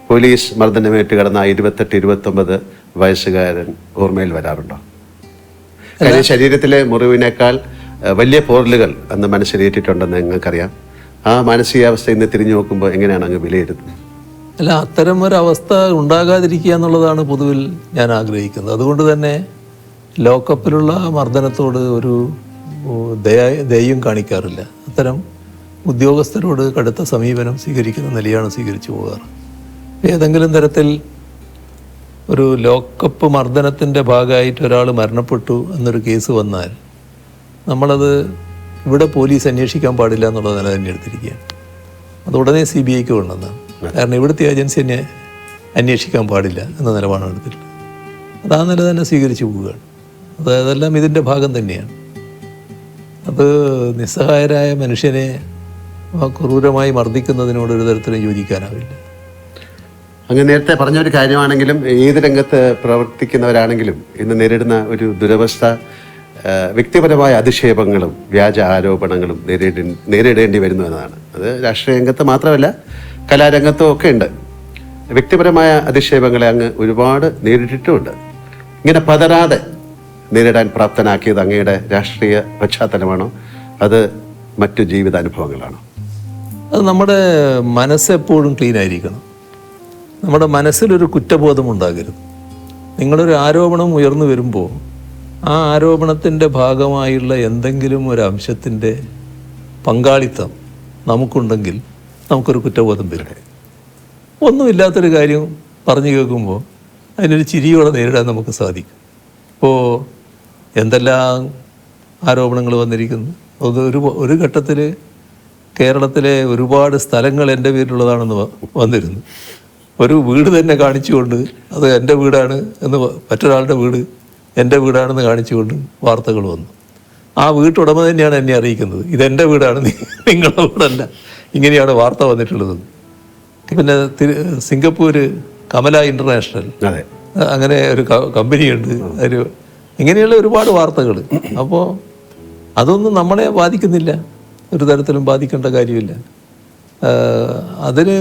പോലീസ് മർദ്ദനമേറ്റ് കിടന്ന 28-29 വയസ്സുകാരൻ ഓർമ്മയിൽ വരാറുണ്ടോ? കാര്യം ശരീരത്തിലെ മുറിവിനേക്കാൾ വലിയ പോറലുകൾ അന്ന് മനസ്സിലേറ്റിട്ടുണ്ടെന്ന് നിങ്ങൾക്കറിയാം. ആ മാനസികാവസ്ഥ ഇന്ന് തിരിഞ്ഞു നോക്കുമ്പോൾ എങ്ങനെയാണ് അങ്ങ് വിലയിരുത്തുന്നത്? അല്ല, അത്തരം ഒരവസ്ഥ ഉണ്ടാകാതിരിക്കുക എന്നുള്ളതാണ് പൊതുവിൽ ഞാൻ ആഗ്രഹിക്കുന്നത്. അതുകൊണ്ട് തന്നെ ലോക്കപ്പിലുള്ള മർദ്ദനത്തോട് ഒരു ദയയും കാണിക്കാറില്ല. അത്തരം ഉദ്യോഗസ്ഥരോട് കടുത്ത സമീപനം സ്വീകരിക്കുന്ന നിലയാണ് സ്വീകരിച്ചു പോകാറ്. ഏതെങ്കിലും തരത്തിൽ ഒരു ലോക്കപ്പ് മർദ്ദനത്തിൻ്റെ ഭാഗമായിട്ട് ഒരാൾ മരണപ്പെട്ടു എന്നൊരു കേസ് വന്നാൽ നമ്മളത് ഇവിടെ പോലീസ് അന്വേഷിക്കാൻ പാടില്ല എന്നുള്ള നില തന്നെ എടുത്തിരിക്കുകയാണ്. അത് ഉടനെ CBIക്ക് കൊണ്ടുവന്നതാണ്. കാരണം ഇവിടുത്തെ ഏജൻസി തന്നെ അന്വേഷിക്കാൻ പാടില്ല എന്ന നിലപാടാണ് എടുത്തിട്ടുള്ളത്. അത് ആ നില തന്നെ സ്വീകരിച്ചു പോവുകയാണ്. അതെല്ലാം ഇതിൻ്റെ ഭാഗം തന്നെയാണ്. അത് നിസ്സഹായരായ മനുഷ്യനെ ക്രൂരമായി മർദ്ദിക്കുന്നതിനോട് ഒരു തരത്തിലും യോജിക്കാനാവില്ല. അങ്ങ് നേരത്തെ പറഞ്ഞൊരു കാര്യമാണെങ്കിലും ഏത് രംഗത്ത് പ്രവർത്തിക്കുന്നവരാണെങ്കിലും ഇന്ന് നേരിടുന്ന ഒരു ദുരവസ്ഥ വ്യക്തിപരമായ അധിക്ഷേപങ്ങളും വ്യാജ ആരോപണങ്ങളും നേരിടേണ്ടി വരുന്നു എന്നതാണ്. അത് രാഷ്ട്രീയ രംഗത്ത് മാത്രമല്ല, കലാരംഗത്തും ഒക്കെ ഉണ്ട്. വ്യക്തിപരമായ അധിക്ഷേപങ്ങളെ അങ്ങ് ഒരുപാട് നേരിട്ടിട്ടുമുണ്ട്. ഇങ്ങനെ പതരാതെ നേരിടാൻ പ്രാപ്തനാക്കിയത് അങ്ങയുടെ രാഷ്ട്രീയ പശ്ചാത്തലമാണോ, അത് മറ്റു ജീവിതാനുഭവങ്ങളാണോ? അത് നമ്മുടെ മനസ്സെപ്പോഴും ക്ലീൻ ആയിരിക്കണം. നമ്മുടെ മനസ്സിലൊരു കുറ്റബോധം ഉണ്ടാകരുത്. നിങ്ങളൊരു ആരോപണം ഉയർന്നു വരുമ്പോൾ ആ ആരോപണത്തിൻ്റെ ഭാഗമായുള്ള എന്തെങ്കിലും ഒരു അംശത്തിൻ്റെ പങ്കാളിത്തം നമുക്കുണ്ടെങ്കിൽ നമുക്കൊരു കുറ്റബോധം വരും. ഒന്നുമില്ലാത്തൊരു കാര്യം പറഞ്ഞു കേൾക്കുമ്പോൾ അതിനൊരു ചിരിയോടെ നേരിടാൻ നമുക്ക് സാധിക്കും. ഇപ്പോൾ എന്തെല്ലാം ആരോപണങ്ങൾ വന്നിരിക്കുന്നു. അത് ഒരു ഘട്ടത്തിൽ കേരളത്തിലെ ഒരുപാട് സ്ഥലങ്ങൾ എൻ്റെ പേരിലുള്ളതാണെന്ന് വന്നിരുന്നു. ഒരു വീട് തന്നെ കാണിച്ചുകൊണ്ട് അത് എൻ്റെ വീടാണ് എന്ന് മറ്റൊരാളുടെ വീട് എൻ്റെ വീടാണെന്ന് കാണിച്ചുകൊണ്ട് വാർത്തകൾ വന്നു. ആ വീട്ടുടമ തന്നെയാണ് എന്നെ അറിയിക്കുന്നത്, ഇതെൻ്റെ വീടാണ്, നിങ്ങളുടെ വീടല്ല, ഇങ്ങനെയാണ് വാർത്ത വന്നിട്ടുള്ളത്. പിന്നെ സിംഗപ്പൂർ കമല ഇൻ്റർനാഷണൽ, അതെ, അങ്ങനെ ഒരു കമ്പനിയുണ്ട്, ഒരു ഇങ്ങനെയുള്ള ഒരുപാട് വാർത്തകൾ. അപ്പോൾ അതൊന്നും നമ്മളെ ബാധിക്കുന്നില്ല, ഒരു തരത്തിലും ബാധിക്കേണ്ട കാര്യമില്ല. അതിന്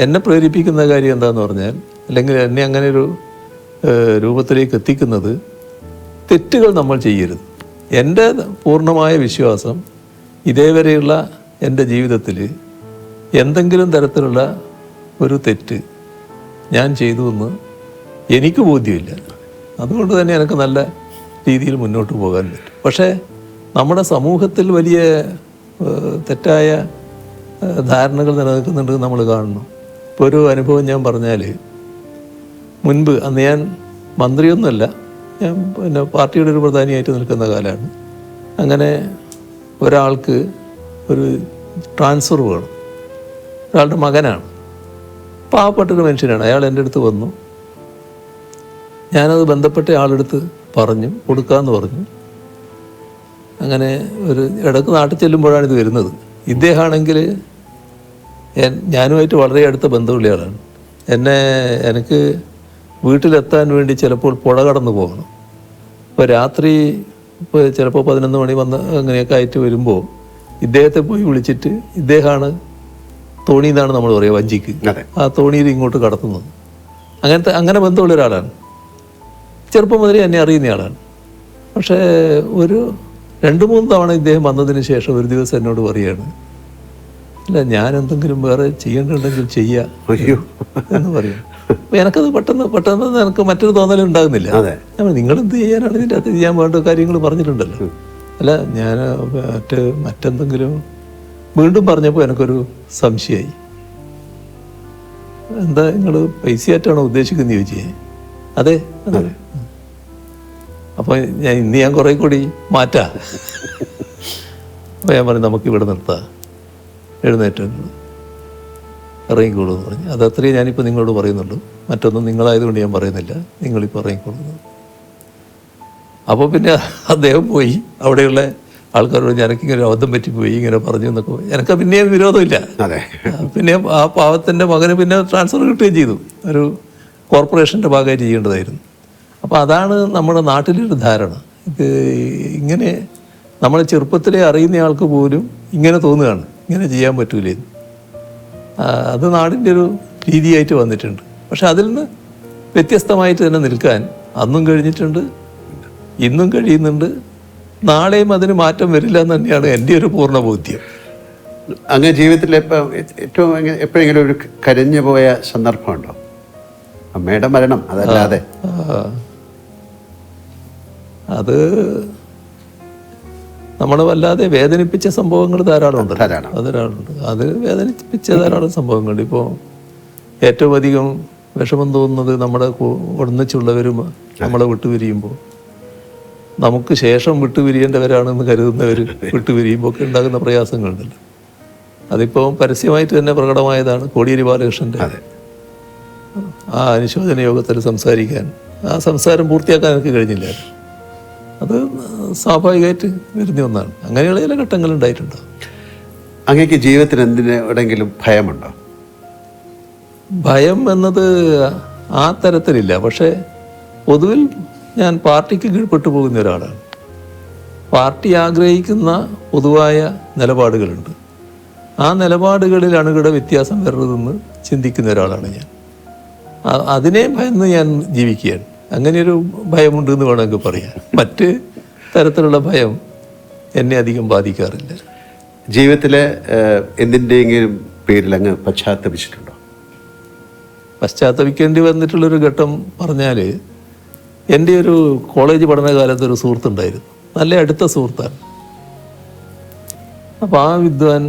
എന്നെ പ്രേരിപ്പിക്കുന്ന കാര്യം എന്താണെന്ന് പറഞ്ഞാൽ, അല്ലെങ്കിൽ എന്നെ അങ്ങനെ ഒരു രൂപത്തിലേക്ക് എത്തിക്കുന്നത്, തെറ്റുകൾ നമ്മൾ ചെയ്യരുത്. എൻ്റെ പൂർണ്ണമായ വിശ്വാസം ഇതേവരെയുള്ള എൻ്റെ ജീവിതത്തിൽ എന്തെങ്കിലും തരത്തിലുള്ള ഒരു തെറ്റ് ഞാൻ ചെയ്തു എന്ന് എനിക്ക് ബോധ്യമില്ല. അതുകൊണ്ട് തന്നെ എനിക്ക് നല്ല രീതിയിൽ മുന്നോട്ട് പോകാൻ പറ്റും. പക്ഷേ നമ്മുടെ സമൂഹത്തിൽ വലിയ തെറ്റായ ധാരണകൾ നിലനിൽക്കുന്നുണ്ട് നമ്മൾ കാണണം. ഇപ്പോൾ ഒരു അനുഭവം ഞാൻ പറഞ്ഞാൽ, മുൻപ് അന്ന് ഞാൻ മന്ത്രിയൊന്നുമല്ല, ഞാൻ പിന്നെ പാർട്ടിയുടെ ഒരു പ്രധാനിയായിട്ട് നിൽക്കുന്ന കാലമാണ്. അങ്ങനെ ഒരാൾക്ക് ഒരു ട്രാൻസ്ഫർ വേണം, ഒരാളുടെ മകനാണ്, പാവപ്പെട്ടൊരു മനുഷ്യനാണ്. അയാൾ എൻ്റെ അടുത്ത് വന്നു, ഞാനത് ബന്ധപ്പെട്ട ആളെടുത്ത് പറഞ്ഞു, കൊടുക്കാമെന്ന് പറഞ്ഞു. അങ്ങനെ ഒരു ഇടയ്ക്ക് നാട്ടിൽ ചെല്ലുമ്പോഴാണ് ഇത് വരുന്നത്. ഇദ്ദേഹമാണെങ്കിൽ ഞാനുമായിട്ട് വളരെ അടുത്ത ബന്ധമുള്ള ആളാണ്. എനിക്ക് വീട്ടിലെത്താൻ വേണ്ടി ചിലപ്പോൾ പുഴ കടന്നു പോകണം. ഇപ്പോൾ രാത്രി ഇപ്പോൾ ചിലപ്പോൾ 11 മണി വന്ന് അങ്ങനെയൊക്കെ ആയിട്ട് വരുമ്പോൾ ഇദ്ദേഹത്തെ പോയി വിളിച്ചിട്ട്, ഇദ്ദേഹമാണ് തോണി എന്നാണ് നമ്മൾ പറയുക, വഞ്ചിക്ക്, ആ തോണിയിൽ ഇങ്ങോട്ട് കടത്തുന്നത്. അങ്ങനെ ബന്ധമുള്ള ഒരാളാണ്. ചെറുപ്പം മുതലേ എന്നെ അറിയുന്നയാളാണ്. പക്ഷേ ഒരു 2-3 തവണ ഇദ്ദേഹം വന്നതിന് ശേഷം ഒരു ദിവസം എന്നോട് പറയുകയാണ്, ഇല്ല ഞാൻ എന്തെങ്കിലും വേറെ ചെയ്യേണ്ടതുണ്ടെങ്കിൽ ചെയ്യാം എന്ന് പറയും. അപ്പോൾ എനിക്കത് പെട്ടെന്ന് എനിക്ക് മറ്റൊരു തോന്നലും ഉണ്ടാകുന്നില്ല. നിങ്ങളെന്ത് ചെയ്യാനാണ്, ഇതിൻ്റെ അകത്ത് ചെയ്യാൻ വേണ്ട കാര്യങ്ങൾ പറഞ്ഞിട്ടുണ്ടല്ലോ. അല്ല ഞാൻ മറ്റെന്തെങ്കിലും വീണ്ടും പറഞ്ഞപ്പോൾ എനിക്കൊരു സംശയമായി. എന്താ നിങ്ങൾ പൈസയായിട്ടാണോ ഉദ്ദേശിക്കുന്നത് ചോദിച്ചേ? അതെ. അപ്പോൾ ഞാൻ കുറേ കൂടി മാറ്റാം. അപ്പോൾ ഞാൻ പറഞ്ഞു, നമുക്ക് ഇവിടെ നിർത്താം, എഴുന്നേറ്റ് ഇറങ്ങിക്കോളൂ എന്ന് പറഞ്ഞു. അതത്രയും ഞാനിപ്പോൾ നിങ്ങളോട് പറയുന്നുള്ളൂ, മറ്റൊന്നും നിങ്ങളായതുകൊണ്ട് ഞാൻ പറയുന്നില്ല, നിങ്ങളിപ്പോൾ ഇറങ്ങിക്കോളൂ. അപ്പോൾ പിന്നെ അദ്ദേഹം പോയി അവിടെയുള്ള ആൾക്കാരോട് ഞാനൊക്കിങ്ങനെ അബദ്ധം പറ്റിപ്പോയി ഇങ്ങനെ പറഞ്ഞു എന്നൊക്കെ. എനിക്ക് പിന്നെയും വിരോധമില്ല. പിന്നെ ആ പാവത്തിൻ്റെ മകന് പിന്നെ ട്രാൻസ്ഫർ കിട്ടുകയും ചെയ്തു, ഒരു കോർപ്പറേഷൻ്റെ ഭാഗമായിട്ട് ചെയ്യേണ്ടതായിരുന്നു. അപ്പോൾ അതാണ് നമ്മുടെ നാട്ടിലൊരു ധാരണ. ഇത് ഇങ്ങനെ നമ്മളെ ചെറുപ്പത്തിലേ അറിയുന്ന ആൾക്ക് പോലും ഇങ്ങനെ തോന്നുകയാണ്, ഇങ്ങനെ ചെയ്യാൻ പറ്റൂലേ. അത് നാടിൻ്റെ ഒരു രീതിയായിട്ട് വന്നിട്ടുണ്ട്. പക്ഷെ അതിൽ നിന്ന് വ്യത്യസ്തമായിട്ട് തന്നെ നിൽക്കാൻ അന്നും കഴിഞ്ഞിട്ടുണ്ട്, ഇന്നും കഴിയുന്നുണ്ട്, നാളെയും അതിന് മാറ്റം വരില്ല എന്ന് തന്നെയാണ് എൻ്റെ ഒരു പൂർണ്ണ ബോധ്യം. അങ്ങ് ജീവിതത്തിൽ ഏറ്റവും എപ്പോഴെങ്കിലും ഒരു കരഞ്ഞു പോയ സന്ദർഭമുണ്ടോ? അമ്മയുടെ മരണം അതല്ലാതെ. അത് നമ്മളെ വല്ലാതെ വേദനിപ്പിച്ച സംഭവങ്ങൾ ധാരാളമുണ്ട്. അത് വേദനിപ്പിച്ച ധാരാളം സംഭവങ്ങളുണ്ട്. ഇപ്പോൾ ഏറ്റവും അധികം വിഷമം തോന്നുന്നത് നമ്മുടെ ഒന്നിച്ചുള്ളവരും നമ്മളെ വിട്ടുപിരിയുമ്പോൾ, നമുക്ക് ശേഷം വിട്ടുപിരിയേണ്ടവരാണെന്ന് കരുതുന്നവർ വിട്ടുപിരിയുമ്പോൾ ഒക്കെ ഉണ്ടാകുന്ന പ്രയാസങ്ങളുണ്ടല്ലോ. അതിപ്പോൾ പരസ്യമായിട്ട് തന്നെ പ്രകടമായതാണ്. കോടിയേരി ബാലകൃഷ്ണൻ്റെ ആ അനുശോചന യോഗത്തിൽ സംസാരിക്കാൻ, ആ സംസാരം പൂർത്തിയാക്കാൻ എനിക്ക് കഴിഞ്ഞില്ല. അത് സ്വാഭാവികമായിട്ട് വരുന്ന ഒന്നാണ്. അങ്ങനെയുള്ള ചില ഘട്ടങ്ങൾ ഉണ്ടായിട്ടുണ്ടോ? അങ്ങേക്ക് ജീവിതത്തിൽ എന്തിനെങ്കിലും ഭയമുണ്ടോ? ഭയം എന്നത് ആ തരത്തിലില്ല. പക്ഷേ പൊതുവിൽ ഞാൻ പാർട്ടിക്ക് കീഴ്പ്പെട്ടു പോകുന്ന ഒരാളാണ്. പാർട്ടി ആഗ്രഹിക്കുന്ന പൊതുവായ നിലപാടുകളുണ്ട്. ആ നിലപാടുകളിൽ അണുകിട വ്യത്യാസം വരരുതെന്ന് ചിന്തിക്കുന്ന ഒരാളാണ് ഞാൻ. അതിനെ ഭയന്ന് ഞാൻ ജീവിക്കുകയാണ്. അങ്ങനെയൊരു ഭയമുണ്ട് എന്ന് വേണമെങ്കിൽ പറയാം. മറ്റ് തരത്തിലുള്ള ഭയം എന്നെ അധികം ബാധിക്കാറില്ല. ജീവിതത്തിലെ എന്തിൻ്റെയെങ്കിലും പേരിൽ അങ്ങ് പശ്ചാത്തപിച്ചിട്ടുണ്ടോ? പശ്ചാത്തപിക്കേണ്ടി വന്നിട്ടുള്ളൊരു ഘട്ടം പറഞ്ഞാൽ, എൻ്റെ ഒരു കോളേജ് പഠനകാലത്ത് ഒരു സുഹൃത്തുണ്ടായിരുന്നു, നല്ല അടുത്ത സുഹൃത്താണ്. അപ്പോൾ ആ വിദ്വാൻ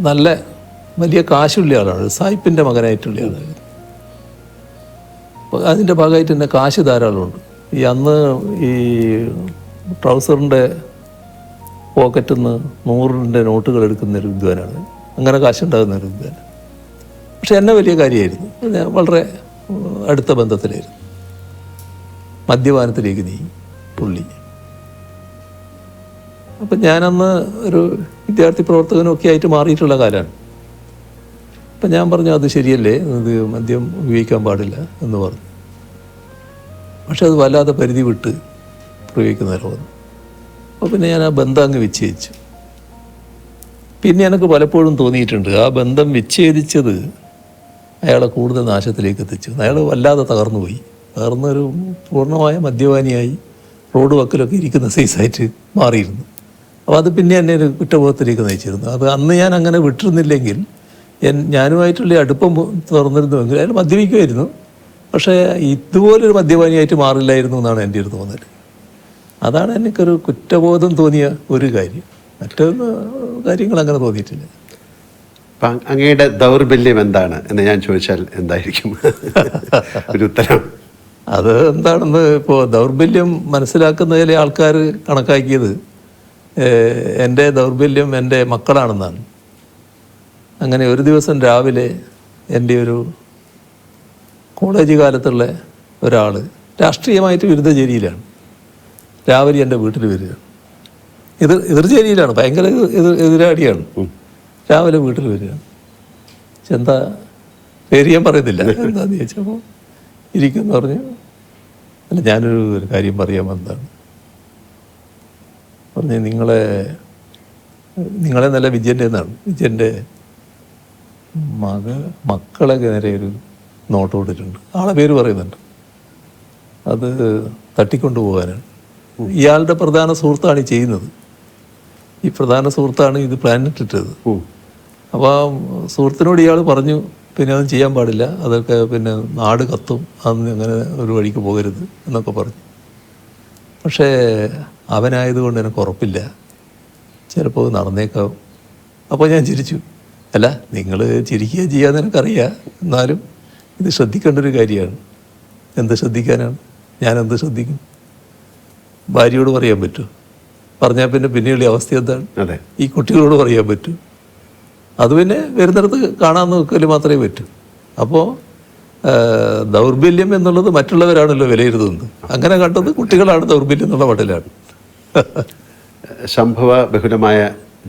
നല്ല വലിയ കാശുള്ള ആളാണ്, സായിപ്പിൻ്റെ മകനായിട്ടുള്ള ആളാണ്. അപ്പോൾ അതിൻ്റെ ഭാഗമായിട്ട് തന്നെ കാശ് ധാരാളമുണ്ട്. അന്ന് ഈ ട്രൗസറിൻ്റെ പോക്കറ്റിൽ നിന്ന് 100 നോട്ടുകൾ എടുക്കുന്ന ഒരു വിദ്വാനാണ്. അങ്ങനെ കാശുണ്ടാകുന്ന ഒരു വിദ്വാൻ. പക്ഷെ എന്നെ വലിയ കാര്യമായിരുന്നു. ഞാൻ വളരെ അടുത്ത ബന്ധത്തിലായിരുന്നു. മദ്യപാനത്തിലേക്ക് നീങ്ങി പുള്ളി. അപ്പം ഞാനന്ന് ഒരു വിദ്യാർത്ഥി പ്രവർത്തകനൊക്കെ ആയിട്ട് മാറിയിട്ടുള്ള കാലമാണ്. അപ്പം ഞാൻ പറഞ്ഞു അത് ശരിയല്ലേ, ഇത് മദ്യം ഉപയോഗിക്കാൻ പാടില്ല എന്ന് പറഞ്ഞു. പക്ഷെ അത് വല്ലാതെ പരിധി വിട്ട് പ്രയോഗിക്കുന്നവരെ വന്നു. അപ്പോൾ പിന്നെ ഞാൻ ആ ബന്ധം അങ്ങ് വിച്ഛേദിച്ചു. പിന്നെ എനിക്ക് പലപ്പോഴും തോന്നിയിട്ടുണ്ട് ആ ബന്ധം വിച്ഛേദിച്ചത് അയാളെ കൂടുതൽ നാശത്തിലേക്ക് എത്തിച്ചു. അയാൾ വല്ലാതെ തകർന്നുപോയി. തകർന്നൊരു പൂർണ്ണമായ മദ്യപാനിയായി റോഡ് വക്കിലൊക്കെ ഇരിക്കുന്ന സൈസായിട്ട് മാറിയിരുന്നു. അപ്പോൾ അത് പിന്നെ എന്നെ ഒരു കുറ്റബോധത്തിലേക്ക് നയിച്ചിരുന്നു. അത് അന്ന് ഞാൻ അങ്ങനെ വിട്ടിരുന്നില്ലെങ്കിൽ ഞാനുമായിട്ടുള്ള അടുപ്പം തുറന്നിരുന്നുവെങ്കിൽ അയാൾ മദ്യപിക്കുമായിരുന്നു. പക്ഷേ ഇതുപോലൊരു മദ്യപാനിയായിട്ട് മാറില്ലായിരുന്നു എന്നാണ് എൻ്റെ ഒരു തോന്നൽ. അതാണ് എനിക്കൊരു കുറ്റബോധം തോന്നിയ ഒരു കാര്യം. മറ്റൊന്ന് കാര്യങ്ങൾ അങ്ങനെ തോന്നിയിട്ടില്ല. അപ്പം അങ്ങയുടെ ദൗർബല്യം എന്താണ് എന്ന് ഞാൻ ചോദിച്ചാൽ എന്തായിരിക്കും ഒരു ഉത്തരം? അത് എന്താണെന്ന് ഇപ്പോൾ ദൗർബല്യം മനസ്സിലാക്കുന്ന ചില ആൾക്കാർ കണക്കാക്കിയത് എൻ്റെ ദൗർബല്യം എൻ്റെ മക്കളാണെന്നാണ്. അങ്ങനെ ഒരു ദിവസം രാവിലെ എൻ്റെ ഒരു കോളേജ് കാലത്തുള്ള ഒരാൾ രാഷ്ട്രീയമായിട്ട് വിരുദ്ധചേരിയിലാണ്. രാവിലെ എൻ്റെ വീട്ടിൽ വരിക. എതിർചേരിയിലാണ്, ഭയങ്കര എതിരാടിയാണ്. രാവിലെ വീട്ടിൽ വരിക. എന്താ പേര് ഞാൻ പറയുന്നില്ല, എന്താന്ന് ചോദിച്ചപ്പോൾ ഇരിക്കുമെന്ന് പറഞ്ഞു. അല്ല ഞാനൊരു കാര്യം പറയാൻ വന്നതാണ്. പറഞ്ഞ് നിങ്ങളെ നല്ല വിജയൻ്റെ എന്നാണ്. വിജയൻ്റെ മക്കളെ നേരെ ഒരു നോട്ട് കൊടുത്തിട്ടുണ്ട്. ആളെ പേര് പറയുന്നുണ്ട്. അത് തട്ടിക്കൊണ്ടു പോകാനാണ്. ഇയാളുടെ പ്രധാന സുഹൃത്താണ് ഈ ചെയ്യുന്നത്. ഈ പ്രധാന സുഹൃത്താണ് ഇത് പ്ലാൻ ഇട്ടിട്ടത്. അപ്പോൾ ആ സുഹൃത്തിനോട് ഇയാൾ പറഞ്ഞു, പിന്നെ അത് ചെയ്യാൻ പാടില്ല, അതൊക്കെ പിന്നെ നാട് കത്തും, അന്ന് അങ്ങനെ ഒരു വഴിക്ക് പോകരുത് എന്നൊക്കെ പറഞ്ഞു. പക്ഷേ അവനായതുകൊണ്ട് എനിക്ക് ഉറപ്പില്ല, ചിലപ്പോൾ നടന്നേക്കാം. അപ്പോൾ ഞാൻ ചിരിച്ചു. അല്ല, നിങ്ങൾ ചിരിക്കുക ചെയ്യാന്ന് എനിക്കറിയാം, എന്നാലും ഇത് ശ്രദ്ധിക്കേണ്ട ഒരു കാര്യമാണ്. എന്ത് ശ്രദ്ധിക്കാനാണ്? ഞാൻ എന്ത് ശ്രദ്ധിക്കും? ഭാര്യയോട് പറയാൻ പറ്റുമോ? പറഞ്ഞാൽ പിന്നെ പിന്നെയുള്ള അവസ്ഥ എന്താണ്? ഈ കുട്ടികളോട് പറയാൻ പറ്റൂ? അത് പിന്നെ വരുന്നിടത്ത് കാണാൻ നോക്കൽ മാത്രമേ പറ്റൂ. അപ്പോൾ ദൗർബല്യം എന്നുള്ളത് മറ്റുള്ളവരാണല്ലോ വിലയിരുത്തുന്നത്. അങ്ങനെ കണ്ടത് കുട്ടികളാണ് ദൗർബല്യം എന്നുള്ള മട്ടിലാണ്. സംഭവ ബഹുലമായ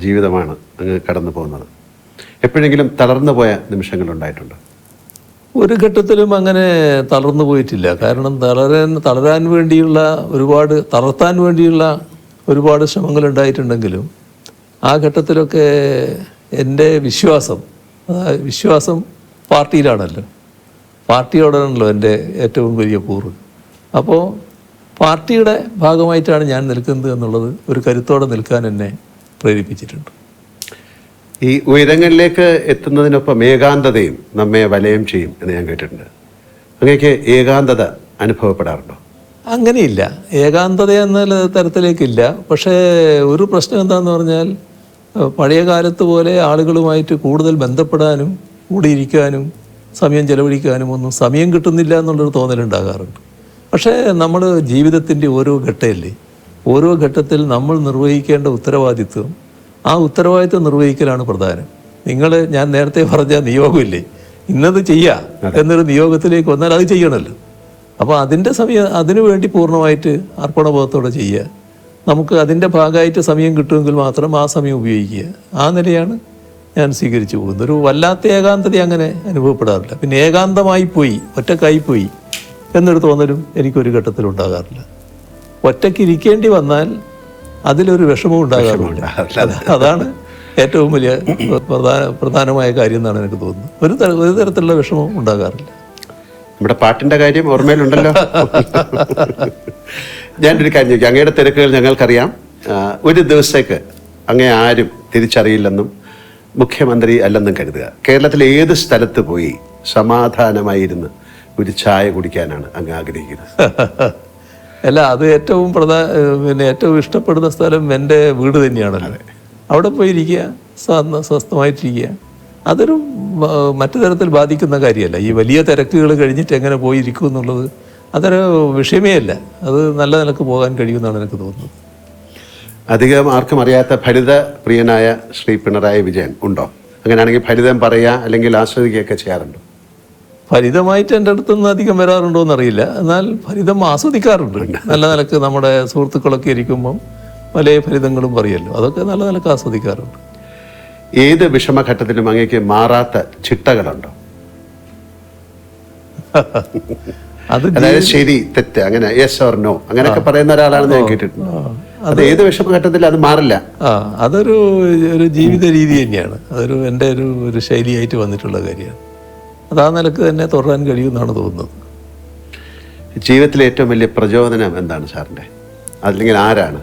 ജീവിതമാണ് അങ്ങ് കടന്നു പോകുന്നത്. എപ്പോഴെങ്കിലും തളർന്നു പോയ നിമിഷങ്ങളുണ്ടായിട്ടുണ്ടോ? ഒരു ഘട്ടത്തിലും അങ്ങനെ തളർന്നു പോയിട്ടില്ല. കാരണം തളരാൻ വേണ്ടിയുള്ള തളർത്താൻ വേണ്ടിയുള്ള ഒരുപാട് ശ്രമങ്ങൾ ഉണ്ടായിട്ടുണ്ടെങ്കിലും ആ ഘട്ടത്തിലൊക്കെ എൻ്റെ വിശ്വാസം പാർട്ടിയിലാണല്ലോ. പാർട്ടിയോടാണല്ലോ എൻ്റെ ഏറ്റവും വലിയ കൂറ്. അപ്പോൾ പാർട്ടിയുടെ ഭാഗമായിട്ടാണ് ഞാൻ നിൽക്കുന്നത് എന്നുള്ളത് ഒരു കരുത്തോടെ നിൽക്കാൻ എന്നെ പ്രേരിപ്പിച്ചിട്ടുണ്ട്. ഈ ഉയരങ്ങളിലേക്ക് എത്തുന്നതിനൊപ്പം ഏകാന്തതയും നമ്മെ വലയം ചെയ്യും എന്ന് ഞാൻ കേട്ടിട്ടുണ്ട്. അങ്ങനെയൊക്കെ ഏകാന്തത അനുഭവപ്പെടാറുണ്ടോ? അങ്ങനെയില്ല, ഏകാന്തത എന്ന തരത്തിലേക്കില്ല. പക്ഷേ ഒരു പ്രശ്നം എന്താണെന്ന് പറഞ്ഞാൽ, പഴയ കാലത്ത് പോലെ ആളുകളുമായിട്ട് കൂടുതൽ ബന്ധപ്പെടാനും കൂടിയിരിക്കാനും സമയം ചെലവഴിക്കാനും ഒന്നും സമയം കിട്ടുന്നില്ല എന്നുള്ളൊരു തോന്നലുണ്ടാകാറുണ്ട്. പക്ഷേ നമ്മൾ ജീവിതത്തിൻ്റെ ഓരോ ഘട്ടമല്ലേ, ഓരോ ഘട്ടത്തിൽ നമ്മൾ നിർവഹിക്കേണ്ട ഉത്തരവാദിത്വം, ആ ഉത്തരവാദിത്വം നിർവഹിക്കലാണ് പ്രധാനം. ഞാൻ നേരത്തെ പറഞ്ഞ നിയോഗമില്ലേ, ഇന്നത് ചെയ്യുക എന്നൊരു നിയോഗത്തിലേക്ക് വന്നാൽ അത് ചെയ്യണമല്ലോ. അപ്പോൾ അതിനു വേണ്ടി പൂർണ്ണമായിട്ട് അർപ്പണബോധത്തോടെ ചെയ്യുക. നമുക്ക് അതിൻ്റെ ഭാഗമായിട്ട് സമയം കിട്ടുമെങ്കിൽ മാത്രം ആ സമയം ഉപയോഗിക്കുക. ആ നിലയാണ് ഞാൻ സ്വീകരിച്ചു പോകുന്നത്. ഒരു വല്ലാത്ത ഏകാന്തത അങ്ങനെ അനുഭവപ്പെടാറില്ല. പിന്നെ ഏകാന്തമായി പോയി, ഒറ്റക്കായിപ്പോയി എന്നൊരു തോന്നലും എനിക്കൊരു ഘട്ടത്തിൽ ഉണ്ടാകാറില്ല. ഒറ്റയ്ക്ക് ഇരിക്കേണ്ടി വന്നാൽ അതിലൊരു വിഷമവും ഉണ്ടാകാറില്ല. അതാണ് ഏറ്റവും വലിയ പ്രധാനമായ കാര്യം എന്നാണ് എനിക്ക് തോന്നുന്നത്. ഒരു തരത്തിലുള്ള വിഷമവും ഉണ്ടാകാറില്ല. നമ്മുടെ പാട്ടിൻ്റെ കാര്യം ഓർമ്മയിലുണ്ടല്ലോ. ഞാനൊരു കാര്യം ചോദിക്കാം. അങ്ങയുടെ തിരക്കുകൾ ഞങ്ങൾക്കറിയാം. ഒരു ദിവസത്തേക്ക് അങ്ങേ ആരും തിരിച്ചറിയില്ലെന്നും മുഖ്യമന്ത്രി അല്ലെന്നും കരുതുക. കേരളത്തിലെ ഏത് സ്ഥലത്ത് പോയി സമാധാനമായിരുന്ന് ഒരു ചായ കുടിക്കാനാണ് അങ്ങ് ആഗ്രഹിക്കുന്നത്? അല്ല, അത് ഏറ്റവും ഇഷ്ടപ്പെടുന്ന സ്ഥലം എൻ്റെ വീട് തന്നെയാണല്ലോ. അവിടെ പോയിരിക്കുക, സ്വസ്ഥമായിട്ടിരിക്കുക. അതൊരു മറ്റു തരത്തിൽ ബാധിക്കുന്ന കാര്യമല്ല. ഈ വലിയ തിരക്കുകൾ കഴിഞ്ഞിട്ട് എങ്ങനെ പോയിരിക്കും എന്നുള്ളത് അതൊരു വിഷയമേ അല്ല. അത് നല്ല നിലക്ക് പോകാൻ കഴിയുമെന്നാണ് എനിക്ക് തോന്നുന്നത്. അധികം ആർക്കും അറിയാത്ത ഭരിത പ്രിയനായ ശ്രീ പിണറായി വിജയൻ ഉണ്ടോ? അങ്ങനെയാണെങ്കിൽ ഫലിതം പറയുക അല്ലെങ്കിൽ ആസ്വദിക്കുകയൊക്കെ ചെയ്യാറുണ്ടോ? ഫലിതമായിട്ട് എൻ്റെ അടുത്തുനിന്ന് അധികം വരാറുണ്ടോ എന്നറിയില്ല. എന്നാൽ ഫലിതം ആസ്വദിക്കാറുണ്ട്. നല്ല നിലക്ക് നമ്മുടെ സുഹൃത്തുക്കളൊക്കെ ഇരിക്കുമ്പം പല ഫലിതങ്ങളും പറയുമല്ലോ, അതൊക്കെ നല്ല നിലക്ക് ആസ്വദിക്കാറുണ്ട്. ഏത് വിഷമഘട്ടത്തിലും അങ്ങേക്ക് മാറാത്ത ചിട്ടകളുണ്ടോ? അതായത് ശരി തെറ്റ് അങ്ങനെ യെസ് ഓർ നോ അങ്ങനെയൊക്കെ പറയുന്ന ഒരാളാണെന്ന് ഞാൻ കേട്ടിട്ടുണ്ട്. അത് ഏത് വിഷമഘട്ടത്തിലും അത് മാറില്ല. അതൊരു ജീവിത രീതി തന്നെയാണ്. അതൊരു എൻ്റെ ഒരു ശൈലിയായിട്ട് വന്നിട്ടുള്ള കാര്യമാണ്. അത് ആ നിലക്ക് തന്നെ തുടരാൻ കഴിയുമെന്നാണ് തോന്നുന്നത്. ജീവിതത്തിലെ ഏറ്റവും വലിയ പ്രചോദനം എന്താണ് സാറിൻ്റെ? അല്ലെങ്കിൽ ആരാണ്?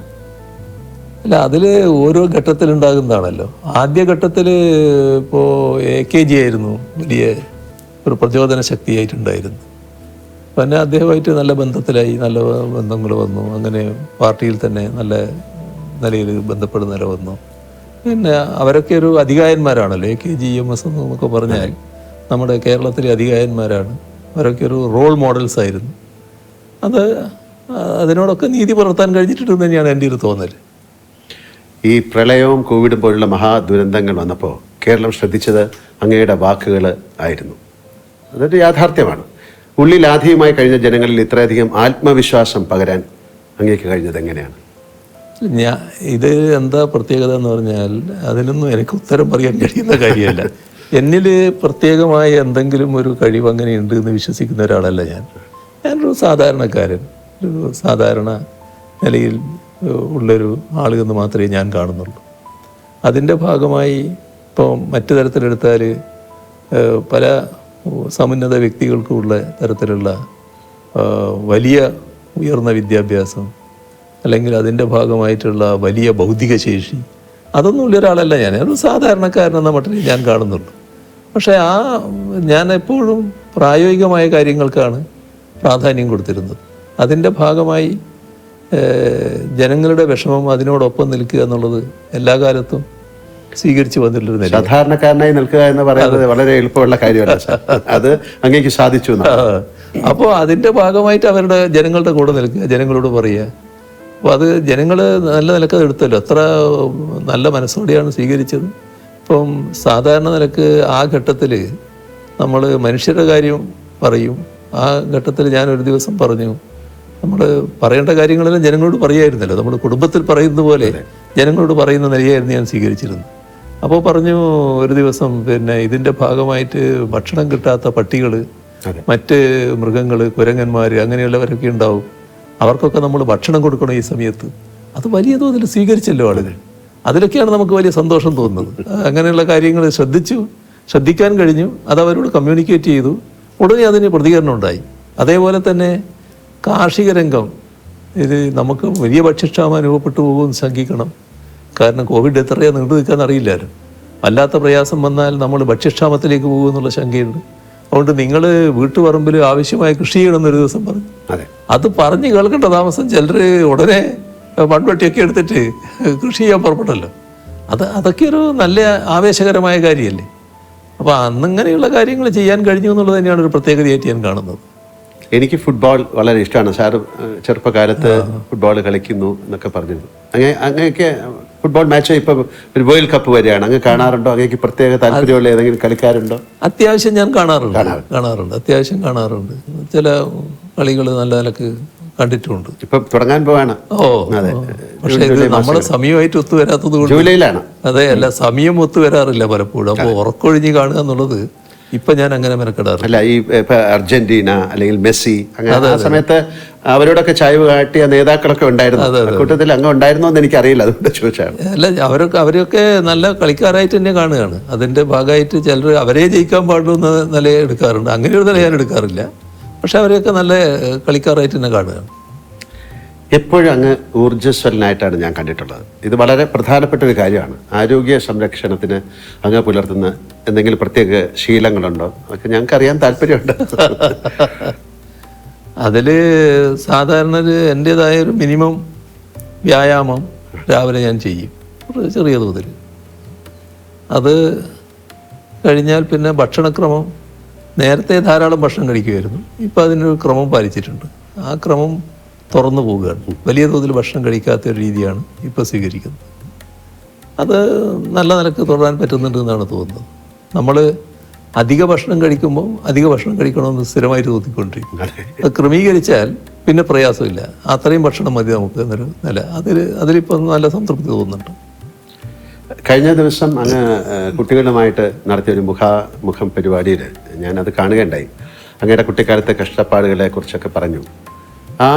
അല്ല, അതിൽ ഓരോ ഘട്ടത്തിലുണ്ടാകുന്നതാണല്ലോ. ആദ്യ ഘട്ടത്തിൽ ഇപ്പോൾ AKG ആയിരുന്നു വലിയ ഒരു പ്രചോദന ശക്തിയായിട്ടുണ്ടായിരുന്നു. പിന്നെ അദ്ദേഹമായിട്ട് നല്ല ബന്ധത്തിലായി, നല്ല ബന്ധങ്ങൾ വന്നു. അങ്ങനെ പാർട്ടിയിൽ തന്നെ നല്ല നിലയിൽ ബന്ധപ്പെടുന്ന നില വന്നു. പിന്നെ അവരൊക്കെ ഒരു അധികായന്മാരാണല്ലോ. AKG EMS എന്നൊക്കെ പറഞ്ഞാൽ നമ്മുടെ കേരളത്തിലെ അധികായന്മാരാണ്. അവരൊക്കെ ഒരു റോൾ മോഡൽസ് ആയിരുന്നു. അതിനോടൊക്കെ നീതി പുലർത്താൻ കഴിഞ്ഞിട്ടുണ്ടെന്ന് തന്നെയാണ് എൻ്റെ ഒരു തോന്നൽ. ഈ പ്രളയവും കോവിഡും പോലുള്ള മഹാദുരന്തങ്ങൾ വന്നപ്പോൾ കേരളം ശ്രദ്ധിച്ചത് അങ്ങയുടെ വാക്കുകൾ ആയിരുന്നു. അതൊരു യാഥാർത്ഥ്യമാണ്. ഉള്ളിൽ ആദ്യമായി കഴിഞ്ഞ ജനങ്ങളിൽ ഇത്രയധികം ആത്മവിശ്വാസം പകരാൻ അങ്ങേക്ക് കഴിഞ്ഞത് എങ്ങനെയാണ്? ഇത് എന്താ പ്രത്യേകത എന്ന് പറഞ്ഞാൽ അതിനൊന്നും എനിക്ക് ഉത്തരം പറയാൻ കഴിയുന്ന കാര്യമല്ല. എന്നിൽ പ്രത്യേകമായ എന്തെങ്കിലും ഒരു കഴിവ് അങ്ങനെ ഉണ്ട് എന്ന് വിശ്വസിക്കുന്ന ഒരാളല്ല ഞാനൊരു സാധാരണക്കാരൻ, ഒരു സാധാരണ നിലയിൽ ഉള്ളൊരു ആളെന്ന് മാത്രമേ ഞാൻ കാണുന്നുള്ളൂ. അതിൻ്റെ ഭാഗമായി ഇപ്പോൾ മറ്റു തരത്തിലെടുത്താൽ പല സമുന്നത വ്യക്തികൾക്കുള്ള തരത്തിലുള്ള വലിയ ഉയർന്ന വിദ്യാഭ്യാസം അല്ലെങ്കിൽ അതിൻ്റെ ഭാഗമായിട്ടുള്ള വലിയ ഭൗതിക ശേഷി അതൊന്നും ഉള്ള ഒരാളല്ല ഞാനൊരു സാധാരണക്കാരനെന്ന മട്ടിൽ ഞാൻ കാണുന്നുള്ളൂ. പക്ഷേ ഞാൻ എപ്പോഴും പ്രായോഗികമായ കാര്യങ്ങൾക്കാണ് പ്രാധാന്യം കൊടുത്തിരുന്നത്. അതിൻ്റെ ഭാഗമായി ജനങ്ങളുടെ വിഷമം അതിനോടൊപ്പം നിൽക്കുക എന്നുള്ളത് എല്ലാ കാലത്തും സ്വീകരിച്ചു വന്നിട്ടുള്ളൊരു നില. സാധാരണക്കാരനായി നിൽക്കുക എന്ന് പറയുന്നത് വളരെ എളുപ്പമുള്ള കാര്യമല്ല. അത് അങ്ങേക്ക് സാധിച്ചു. അപ്പോൾ അതിൻ്റെ ഭാഗമായിട്ട് ജനങ്ങളുടെ കൂടെ നിൽക്കുക, ജനങ്ങളോട് പറയുക. അപ്പോൾ അത് ജനങ്ങൾ നല്ല നിലക്ക് എടുത്തല്ലോ. അത്ര നല്ല മനസ്സോടെയാണ് സ്വീകരിച്ചത്. ഇപ്പം സാധാരണ നിലക്ക് ആ ഘട്ടത്തിൽ നമ്മൾ മനുഷ്യരുടെ കാര്യം പറയും. ആ ഘട്ടത്തിൽ ഞാനൊരു ദിവസം പറഞ്ഞു, നമ്മൾ പറയേണ്ട കാര്യങ്ങളെല്ലാം ജനങ്ങളോട് പറയായിരുന്നല്ലോ. നമ്മൾ കുടുംബത്തിൽ പറയുന്നത് പോലെ ജനങ്ങളോട് പറയുന്ന നിലയായിരുന്നു ഞാൻ സ്വീകരിച്ചിരുന്നത്. അപ്പോൾ പറഞ്ഞു ഒരു ദിവസം, പിന്നെ ഇതിൻ്റെ ഭാഗമായിട്ട് ഭക്ഷണം കിട്ടാത്ത പട്ടികൾ, മറ്റ് മൃഗങ്ങൾ, കുരങ്ങന്മാർ അങ്ങനെയുള്ളവരൊക്കെ ഉണ്ടാവും. അവർക്കൊക്കെ നമ്മൾ ഭക്ഷണം കൊടുക്കണം ഈ സമയത്ത്. അത് വലിയ തോതിൽ സ്വീകരിച്ചല്ലോ ആളുകൾ. അതിലൊക്കെയാണ് നമുക്ക് വലിയ സന്തോഷം തോന്നുന്നത്. അങ്ങനെയുള്ള കാര്യങ്ങൾ ശ്രദ്ധിക്കാൻ കഴിഞ്ഞു. അത് അവരോട് കമ്മ്യൂണിക്കേറ്റ് ചെയ്തു. ഉടനെ അതിന് പ്രതികരണം ഉണ്ടായി. അതേപോലെ തന്നെ കാർഷിക രംഗം, ഇത് നമുക്ക് വലിയ ഭക്ഷ്യക്ഷാമം അനുഭവപ്പെട്ടു പോകുമെന്ന് ശങ്കിക്കണം. കാരണം കോവിഡ് എത്രയാണ് നീണ്ടു നിൽക്കാന്ന് അറിയില്ലായിരുന്നു. വല്ലാത്ത പ്രയാസം വന്നാൽ നമ്മൾ ഭക്ഷ്യക്ഷാമത്തിലേക്ക് പോകുമെന്നുള്ള ശങ്കയുണ്ട്. അതുകൊണ്ട് നിങ്ങൾ വീട്ടുപറമ്പിൽ ആവശ്യമായ കൃഷി ചെയ്യണമെന്നൊരു ദിവസം പറഞ്ഞു. അത് പറഞ്ഞ് കേൾക്കേണ്ട താമസം ചിലർ ഉടനെ മൺവെട്ടിയൊക്കെ എടുത്തിട്ട് കൃഷി ചെയ്യാൻ പുറപ്പെട്ടല്ലോ. അതൊക്കെ ഒരു നല്ല ആവേശകരമായ കാര്യമല്ലേ. അപ്പോൾ അന്നിങ്ങനെയുള്ള കാര്യങ്ങൾ ചെയ്യാൻ കഴിഞ്ഞു എന്നുള്ളത് തന്നെയാണ് ഒരു പ്രത്യേകതയായിട്ട് ഞാൻ കാണുന്നത്. എനിക്ക് ഫുട്ബോൾ വളരെ ഇഷ്ടമാണ്. സാറ് ചെറുപ്പകാലത്ത് ഫുട്ബോൾ കളിക്കുന്നു എന്നൊക്കെ പറഞ്ഞിരുന്നു. അങ്ങനെയൊക്കെ ഫുട്ബോൾ മാച്ച് ഇപ്പോൾ ഒരു വേൾഡ് കപ്പ് വരികയാണ്, അങ്ങ് കാണാറുണ്ടോ? അങ്ങേക്ക് പ്രത്യേക താല്പര്യമുള്ള ഏതെങ്കിലും കളിക്കാരുണ്ടോ? അത്യാവശ്യം ഞാൻ കാണാറുണ്ട്. അത്യാവശ്യം കാണാറുണ്ട്. ചില കളികൾ നല്ല നിലക്ക് കണ്ടിട്ടുണ്ട്. ഇപ്പൊ തുടങ്ങാൻ പോവാണ്. അതെ. പക്ഷെ ഇത് നമ്മുടെ സമയമായിട്ട് ഒത്തുവരാത്തത് കൊണ്ട് ജൂലൈയിലാണ്. അതെ, അല്ല സമയം ഒത്തുവരാറില്ല പലപ്പോഴും. അപ്പോൾ ഉറക്കൊഴിഞ്ഞ് കാണുക എന്നുള്ളത് ഇപ്പൊ ഞാൻ അങ്ങനെ മെനക്കെടാറില്ല. അല്ല, ഈ അർജന്റീന അല്ലെങ്കിൽ മെസ്സി അങ്ങനെ ആ സമയത്ത് അവരോടൊക്കെ ചായ്വ് കാട്ടിയ നേതാക്കളൊക്കെ ഉണ്ടായിരുന്നു. കൂട്ടത്തിൽ അങ്ങ് ഉണ്ടായിരുന്നോ എന്ന് എനിക്കറിയില്ല, അതുകൊണ്ട് ചോദിച്ചാണ്. അല്ല, അവരൊക്കെ നല്ല കളിക്കാരായിട്ട് തന്നെ കാണുകയാണ്. അതിന്റെ ഭാഗമായിട്ട് ചിലർ അവരെ ജയിക്കാൻ പാടുന്ന നില എടുക്കാറുണ്ട്. അങ്ങനെ ഒരു നില ഞാൻ എടുക്കാറില്ല. പക്ഷെ അവരെയൊക്കെ നല്ല കളിക്കാരായിട്ട് തന്നെ കാണുകയാണ്. എപ്പോഴും അങ്ങ് ഊർജ്ജസ്വലനായിട്ടാണ് ഞാൻ കണ്ടിട്ടുള്ളത്. ഇത് വളരെ പ്രധാനപ്പെട്ട ഒരു കാര്യമാണ്. ആരോഗ്യ സംരക്ഷണത്തിന് അങ്ങ് പുലർത്തുന്ന എന്തെങ്കിലും പ്രത്യേക ശീലങ്ങളുണ്ടോ? അതൊക്കെ ഞങ്ങൾക്കറിയാൻ താല്പര്യമുണ്ട്. അതിൽ സാധാരണ എൻ്റേതായൊരു മിനിമം വ്യായാമം രാവിലെ ഞാൻ ചെയ്യും, ചെറിയ തോതിൽ. അത് കഴിഞ്ഞാൽ പിന്നെ ഭക്ഷണക്രമം, നേരത്തെ ധാരാളം ഭക്ഷണം കഴിക്കുമായിരുന്നു. ഇപ്പം അതിനൊരു ക്രമം പാലിച്ചിട്ടുണ്ട്. ആ ക്രമം തുറന്നു പോവുകയാണ്. വലിയ തോതിൽ ഭക്ഷണം കഴിക്കാത്ത ഒരു രീതിയാണ് ഇപ്പോൾ സ്വീകരിക്കുന്നത്. അത് നല്ല നിലക്ക് തുടരാൻ പറ്റുന്നുണ്ട് എന്നാണ് തോന്നുന്നത്. നമ്മൾ അധിക ഭക്ഷണം കഴിക്കുമ്പോൾ അധിക ഭക്ഷണം കഴിക്കണമെന്ന് സ്ഥിരമായിട്ട് തോന്നിക്കൊണ്ടിരിക്കും. അത് ക്രമീകരിച്ചാൽ പിന്നെ പ്രയാസമില്ല. അത്രയും ഭക്ഷണം മതി നമുക്ക് എന്നൊരു നില. അതിലിപ്പോൾ നല്ല സംതൃപ്തി തോന്നുന്നുണ്ട്. കഴിഞ്ഞ ദിവസം അങ്ങ് കുട്ടികളുമായിട്ട് നടത്തിയൊരു മുഖാമുഖം പരിപാടിയിൽ ഞാനത് കാണുകയുണ്ടായി. അങ്ങയുടെ കുട്ടിക്കാലത്തെ കഷ്ടപ്പാടുകളെ കുറിച്ചൊക്കെ പറഞ്ഞു. ആ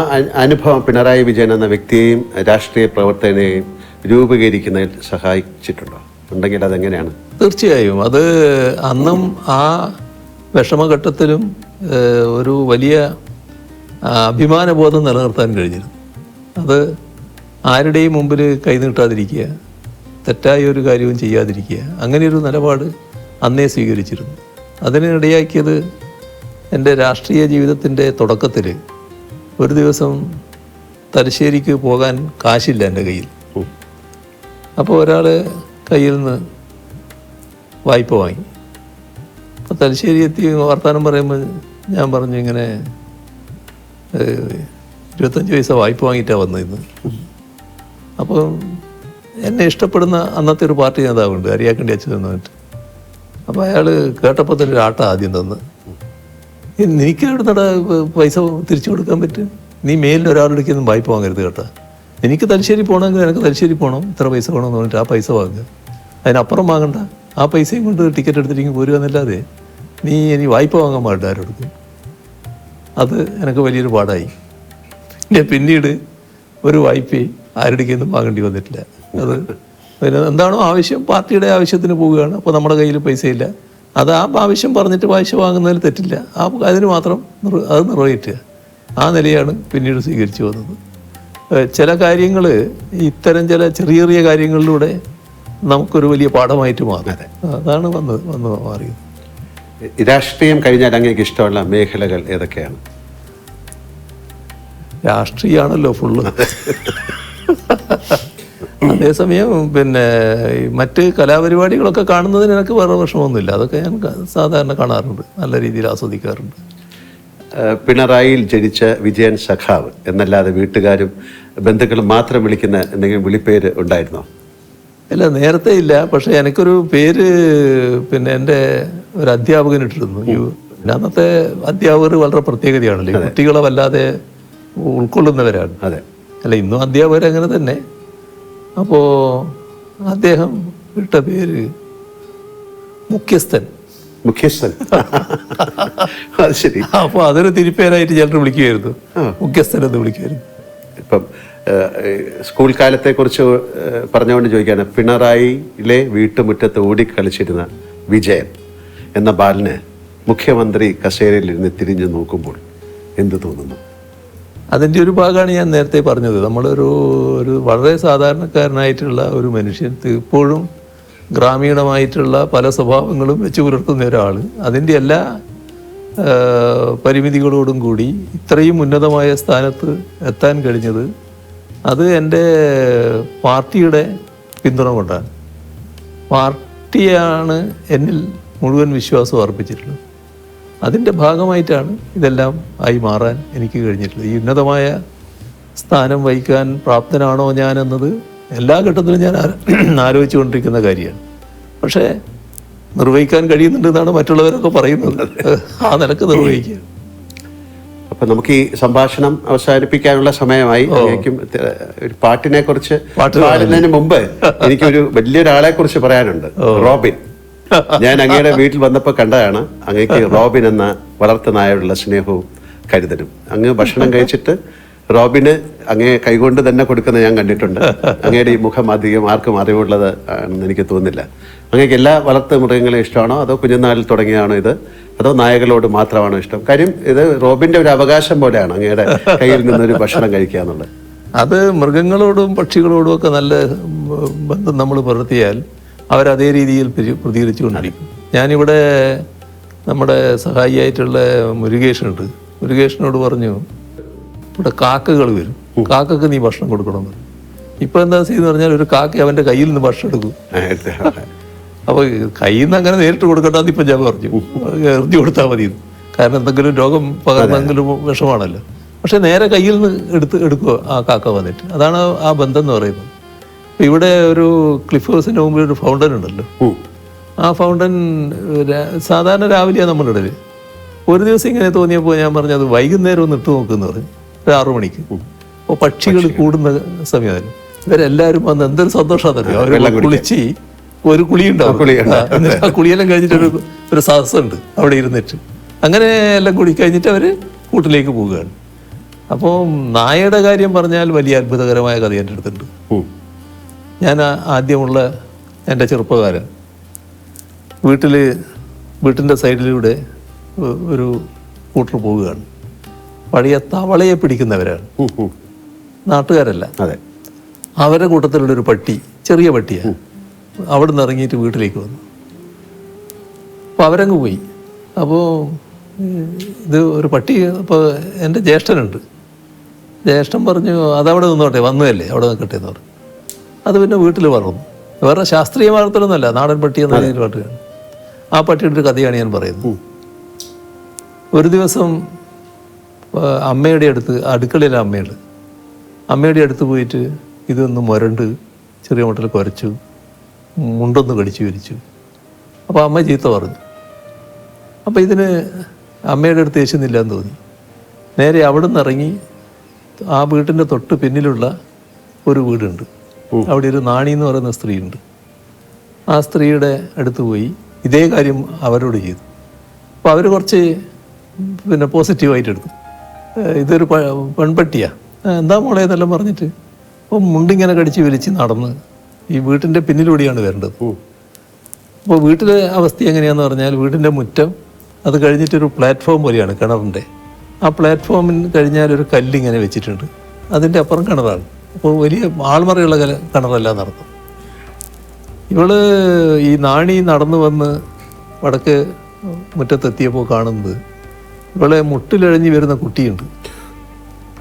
അനുഭവം പിണറായി വിജയൻ എന്ന വ്യക്തിയെയും രാഷ്ട്രീയ പ്രവർത്തനയെയും രൂപീകരിക്കുന്നതിൽ സഹായിച്ചിട്ടുണ്ടോ? ഉണ്ടെങ്കിൽ അതെങ്ങനെയാണ്? തീർച്ചയായും. അത് അന്നും ആ വിഷമഘട്ടത്തിലും ഒരു വലിയ അഭിമാനബോധം നിലനിർത്താൻ കഴിഞ്ഞിരുന്നു. അത് ആരുടെയും മുമ്പിൽ കൈനീട്ടാതിരിക്കുക, തെറ്റായ ഒരു കാര്യവും ചെയ്യാതിരിക്കുക, അങ്ങനെയൊരു നിലപാട് അന്നേ സ്വീകരിച്ചിരുന്നു. അതിനിടയാക്കിയത് എൻ്റെ രാഷ്ട്രീയ ജീവിതത്തിൻ്റെ തുടക്കത്തിൽ ഒരു ദിവസം തലശ്ശേരിക്ക് പോകാൻ കാശില്ല എൻ്റെ കയ്യിൽ. അപ്പോൾ ഒരാൾ കയ്യിൽ നിന്ന് വായ്പ വാങ്ങി. അപ്പോൾ തലശ്ശേരി എത്തി വർത്തമാനം പറയുമ്പോൾ ഞാൻ പറഞ്ഞു, ഇങ്ങനെ 25 പൈസ വായ്പ വാങ്ങിയിട്ടാണ് വന്നിരുന്നു. അപ്പോൾ എന്നെ ഇഷ്ടപ്പെടുന്ന അന്നത്തെ ഒരു പാർട്ടി നേതാവുണ്ട്, അരിയാക്കണ്ടി അച്ഛൻ എന്ന് പറഞ്ഞിട്ട്. അപ്പോൾ അയാൾ കേട്ടപ്പോൾ തന്നെ ഒരു ആട്ട ആദ്യം തന്ന്, നിനക്ക് എവിടുന്നടാ പൈസ തിരിച്ചു കൊടുക്കാൻ പറ്റും? നീ മേലിൽ ഒരാളെടുക്കൊന്നും വായ്പ വാങ്ങരുത് കേട്ടോ. എനിക്ക് തലശ്ശേരി പോകണമെങ്കിൽ എനിക്ക് തലശ്ശേരി പോകണം, ഇത്ര പൈസ വേണമെന്ന് പറഞ്ഞിട്ട് ആ പൈസ വാങ്ങുക. അതിനപ്പുറം വാങ്ങണ്ട. ആ പൈസയും കൊണ്ട് ടിക്കറ്റ് എടുത്തിരിക്കും പോരുക എന്നല്ലാതെ നീ ഇനി വായ്പ വാങ്ങാൻ പാടില്ല ആരോടുക്കും. അത് എനിക്ക് വലിയൊരു പാടായി. പിന്നീട് ഒരു വായ്പയും ആരുടെക്കൊന്നും വാങ്ങേണ്ടി വന്നിട്ടില്ല. അത് പിന്നെ എന്താണോ ആവശ്യം, പാർട്ടിയുടെ ആവശ്യത്തിന് പോവുകയാണ്. അപ്പോൾ നമ്മുടെ കയ്യിൽ പൈസയില്ല, അത് ആ ആവശ്യം പറഞ്ഞിട്ട് പൈസ വാങ്ങുന്നതിൽ തെറ്റില്ല. അതിന് മാത്രം അത് നിറവേറ്റുക. ആ നിലയാണ് പിന്നീട് സ്വീകരിച്ചു വന്നത്. ചില കാര്യങ്ങൾ, ഇത്തരം ചില ചെറിയ ചെറിയ കാര്യങ്ങളിലൂടെ നമുക്കൊരു വലിയ പാഠമായിട്ട് മാറും. അതാണ് വന്ന് മാറിയത്. രാഷ്ട്രീയം കഴിഞ്ഞാൽ അങ്ങേക്ക് ഇഷ്ടമുള്ള മേഖലകൾ ഏതൊക്കെയാണ്? രാഷ്ട്രീയമാണല്ലോ ഫുള്ള്. അതേസമയം പിന്നെ മറ്റ് കലാപരിപാടികളൊക്കെ കാണുന്നതിന് എനിക്ക് വേറെ പ്രശ്നമൊന്നുമില്ല. അതൊക്കെ ഞാൻ സാധാരണ കാണാറുണ്ട്, നല്ല രീതിയിൽ ആസ്വദിക്കാറുണ്ട്. പിണറായിയിൽ ജനിച്ച വിജയൻ സഖാവ് എന്നല്ലാതെ വീട്ടുകാരും ബന്ധുക്കളും മാത്രം വിളിക്കുന്ന എന്തെങ്കിലും വിളിപ്പേര് ഉണ്ടായിരുന്നോ? ഇല്ല, നേരത്തെ ഇല്ല. പക്ഷെ എനിക്കൊരു പേര് പിന്നെ എൻ്റെ ഒരു അധ്യാപകൻ ഇട്ടിരുന്നു. അന്നത്തെ അധ്യാപകർ വളരെ പ്രത്യേകതയാണല്ലോ, കുട്ടികളെ വല്ലാതെ ഉൾക്കൊള്ളുന്നവരാണ്. അതെ, അല്ല ഇന്നും അധ്യാപകർ അങ്ങനെ തന്നെ. അപ്പോൾ അദ്ദേഹം ഇട്ട പേര് മുഖ്യസ്ഥൻ. അത് ശരി. അപ്പോൾ അതൊരു തിരിപ്പേരായിട്ട് ചിലർ വിളിക്കുമായിരുന്നു, മുഖ്യസ്ഥൻ എന്ന് വിളിക്കുമായിരുന്നു. ഇപ്പം സ്കൂൾ കാലത്തെ കുറിച്ച് പറഞ്ഞുകൊണ്ട് ചോദിക്കുകയാണ്, പിണറായിയിലെ വീട്ടുമുറ്റത്ത് ഓടിക്കളിച്ചിരുന്ന വിജയൻ എന്ന ബാലന് മുഖ്യമന്ത്രി കസേരയിലിരുന്ന് തിരിഞ്ഞു നോക്കുമ്പോൾ എന്ത് തോന്നുന്നു? അതിൻ്റെ ഒരു ഭാഗമാണ് ഞാൻ നേരത്തെ പറഞ്ഞത്. നമ്മളൊരു വളരെ സാധാരണക്കാരനായിട്ടുള്ള ഒരു മനുഷ്യൻ, ഇപ്പോഴും ഗ്രാമീണമായിട്ടുള്ള പല സ്വഭാവങ്ങളും വെച്ച് പുലർത്തുന്ന ഒരാൾ, അതിൻ്റെ എല്ലാ പരിമിതികളോടും കൂടി ഇത്രയും ഉന്നതമായ സ്ഥാനത്ത് എത്താൻ കഴിഞ്ഞത് അത് എൻ്റെ പാർട്ടിയുടെ പിന്തുണ കൊണ്ടാണ്. പാർട്ടിയാണ് എന്നിൽ മുഴുവൻ വിശ്വാസം അർപ്പിച്ചിട്ടുള്ളത്. അതിൻ്റെ ഭാഗമായിട്ടാണ് ഇതെല്ലാം ആയി മാറാൻ എനിക്ക് കഴിഞ്ഞിട്ടുള്ളത്. ഈ ഉന്നതമായ സ്ഥാനം വഹിക്കാൻ പ്രാപ്തനാണോ ഞാൻ എന്നത് എല്ലാ ഘട്ടത്തിലും ഞാൻ ആലോചിച്ചു കൊണ്ടിരിക്കുന്ന കാര്യമാണ്. പക്ഷേ നിർവഹിക്കാൻ കഴിയുന്നുണ്ടെന്നാണ് മറ്റുള്ളവരൊക്കെ പറയുന്നത്. ആ നിലക്ക് നിർവഹിക്കുക. അപ്പം നമുക്ക് ഈ സംഭാഷണം അവസാനിപ്പിക്കാനുള്ള സമയമായി. എനിക്കും ഒരു പാട്ടിനെ കുറിച്ച് പാടുന്നതിന് മുമ്പ് എനിക്കൊരു വലിയൊരാളെ കുറിച്ച് പറയാനുണ്ട്. റോബിൻ. ഞാൻ അങ്ങയുടെ വീട്ടിൽ വന്നപ്പോൾ കണ്ടതാണ്. അങ്ങേക്ക് റോബിൻ എന്ന വളർത്തു നായോടുള്ള സ്നേഹവും കരുതലും. അങ്ങ് ഭക്ഷണം കഴിച്ചിട്ട് റോബിന് അങ്ങേ കൈകൊണ്ട് തന്നെ കൊടുക്കുന്നത് ഞാൻ കണ്ടിട്ടുണ്ട്. അങ്ങയുടെ ഈ മുഖം അധികം ആർക്കും അറിവുള്ളത് ആണെന്ന് എനിക്ക് തോന്നുന്നില്ല. അങ്ങേക്ക് എല്ലാ വളർത്തു മൃഗങ്ങളെയും ഇഷ്ടമാണോ, അതോ കുഞ്ഞുനാളിൽ തുടങ്ങിയാണോ ഇത്, അതോ നായകളോട് മാത്രമാണോ ഇഷ്ടം? കാര്യം ഇത് റോബിന്റെ ഒരു അവകാശം പോലെയാണ് അങ്ങയുടെ കയ്യിൽ നിന്നൊരു ഭക്ഷണം കഴിക്കുക എന്നുള്ളത്. അത് മൃഗങ്ങളോടും പക്ഷികളോടും ഒക്കെ നല്ല ബന്ധം നമ്മൾ പുലർത്തിയാൽ അവരതേ രീതിയിൽ പ്രതികരിച്ചുകൊണ്ടിരിക്കും. ഞാനിവിടെ നമ്മുടെ സഹായിയായിട്ടുള്ള മുരുകേഷനുണ്ട്. മുരുകേഷനോട് പറഞ്ഞു, ഇവിടെ കാക്കകൾ വരും, കാക്കക്ക് നീ ഭക്ഷണം കൊടുക്കണമെന്ന്. ഇപ്പം എന്താ ചെയ്യുന്നത് പറഞ്ഞാൽ, ഒരു കാക്ക അവൻ്റെ കയ്യിൽ നിന്ന് ഭക്ഷണം എടുക്കും. അപ്പോൾ കയ്യിൽ നിന്ന് അങ്ങനെ നേരിട്ട് കൊടുക്കണ്ടെന്ന് ഇപ്പം ഞാൻ പറഞ്ഞു, എറിഞ്ഞു കൊടുത്താൽ മതി. കാരണം എന്തെങ്കിലും രോഗം പകർന്നെങ്കിലും വിഷമാണല്ലോ. പക്ഷെ നേരെ കയ്യിൽ നിന്ന് എടുക്കുക ആ കാക്ക വന്നിട്ട്. അതാണ് ആ ബന്ധം എന്ന് പറയുന്നത്. ഇവിടെ ഒരു ക്ലിഫ് ഹൗസിൻ്റെ മുമ്പിൽ ഒരു ഫൗണ്ടൻ ഉണ്ടല്ലോ. ആ ഫൗണ്ടൻ സാധാരണ രാവിലെയാണ് നമ്മളിടല്. ഒരു ദിവസം ഇങ്ങനെ തോന്നിയപ്പോൾ ഞാൻ പറഞ്ഞു അത് വൈകുന്നേരം ഒന്ന് ഇട്ട് നോക്കുമെന്ന് പറഞ്ഞു. ഒരു 6 മണിക്ക്. അപ്പോൾ പക്ഷികൾ കൂടുന്ന സമയമായിരുന്നു. ഇവരെല്ലാവരും വന്ന് എന്തൊരു സന്തോഷമാണല്ലോ. അവർ കുളിച്ച് ഒരു കുളിയുണ്ടാവും. ആ കുളിയെല്ലാം കഴിഞ്ഞിട്ട് ഒരു സദസ്സുണ്ട് അവിടെ ഇരുന്നിട്ട്. അങ്ങനെ എല്ലാം കുളി കഴിഞ്ഞിട്ട് അവർ കൂട്ടിലേക്ക് പോവുകയാണ്. അപ്പോൾ നായയുടെ കാര്യം പറഞ്ഞാൽ വലിയ അത്ഭുതകരമായ കഥ എൻ്റെ അടുത്തുണ്ട്. ഞാൻ ആദ്യമുള്ള എൻ്റെ ചെറുപ്പകാലം വീട്ടിൻ്റെ സൈഡിലൂടെ ഒരു കൂട്ടർ പോവുകയാണ്. പഴയ തവളയെ പിടിക്കുന്നവരാണ്, നാട്ടുകാരല്ല. അതെ. അവരുടെ കൂട്ടത്തിലുള്ള ഒരു പട്ടി, ചെറിയ പട്ടിയാണ്. അവിടെ നിന്ന് ഇറങ്ങിയിട്ട് വീട്ടിലേക്ക് വന്നു. അപ്പോൾ അവരങ്ങ് പോയി. അപ്പോൾ ഇത് ഒരു പട്ടി. അപ്പോൾ എൻ്റെ ജ്യേഷ്ഠനുണ്ട്. ജ്യേഷ്ഠൻ പറഞ്ഞു അതവിടെ നിന്നോട്ടെ, വന്നതല്ലേ അവിടെ നിൽക്കട്ടെ എന്ന് പറഞ്ഞു. അത് പിന്നെ വീട്ടിൽ വളർന്നു. വേറെ ശാസ്ത്രീയ വാർത്തകളൊന്നുമല്ല, നാടൻ പട്ടി എന്ന രീതിയിൽ പാട്ടുകയാണ്. ആ പട്ടിയുടെ ഒരു കഥയാണ് ഞാൻ പറയുന്നത്. ഒരു ദിവസം അമ്മയുടെ അടുത്ത്, അടുക്കളയിലെ അമ്മയുടെ അടുത്ത് പോയിട്ട് ഇതൊന്ന് മുരണ്ട് ചെറിയ മട്ടിൽ കുരച്ചു, മുണ്ടൊന്ന് കടിച്ചു വിരിച്ചു. അപ്പോൾ അമ്മ ചീത്ത പറഞ്ഞു. അപ്പോൾ ഇതിന് അമ്മയുടെ അടുത്ത് യേശുന്നില്ല എന്ന് തോന്നി. നേരെ അവിടെ നിന്ന് ഇറങ്ങി ആ വീട്ടിൻ്റെ തൊട്ട് പിന്നിലുള്ള ഒരു വീടുണ്ട്. അവിടെ ഒരു നാണി എന്ന് പറയുന്ന സ്ത്രീയുണ്ട്. ആ സ്ത്രീയുടെ അടുത്ത് പോയി ഇതേ കാര്യം അവരോട് ചെയ്തു. അപ്പോൾ അവർ കുറച്ച് പിന്നെ പോസിറ്റീവായിട്ട് എടുത്തു. ഇതൊരു പെൺപട്ടിയാണ്, എന്താ മോളെ എന്നെല്ലാം പറഞ്ഞിട്ട്. അപ്പോൾ മുണ്ടിങ്ങനെ കടിച്ച് വലിച്ച് നടന്ന് ഈ വീട്ടിൻ്റെ പിന്നിലൂടെയാണ് വരേണ്ടത്. അപ്പോൾ വീട്ടിലെ അവസ്ഥ എങ്ങനെയാണെന്ന് പറഞ്ഞാൽ വീടിൻ്റെ മുറ്റം അത് കഴിഞ്ഞിട്ടൊരു പ്ലാറ്റ്ഫോം പോലെയാണ് കിണറിൻ്റെ. ആ പ്ലാറ്റ്ഫോമിന് കഴിഞ്ഞാൽ ഒരു കല്ലിങ്ങനെ വെച്ചിട്ടുണ്ട്. അതിൻ്റെ അപ്പുറം കിണറാണ്. അപ്പോൾ വലിയ ആൾമറയുള്ള കിണറല്ല നടത്തും. ഇവള് ഈ നാണി നടന്നു വന്ന് വടക്ക് മുറ്റത്തെത്തിയപ്പോൾ കാണുന്നത് ഇവളെ മുട്ടിലഴഞ്ഞ് വരുന്ന കുട്ടിയുണ്ട്.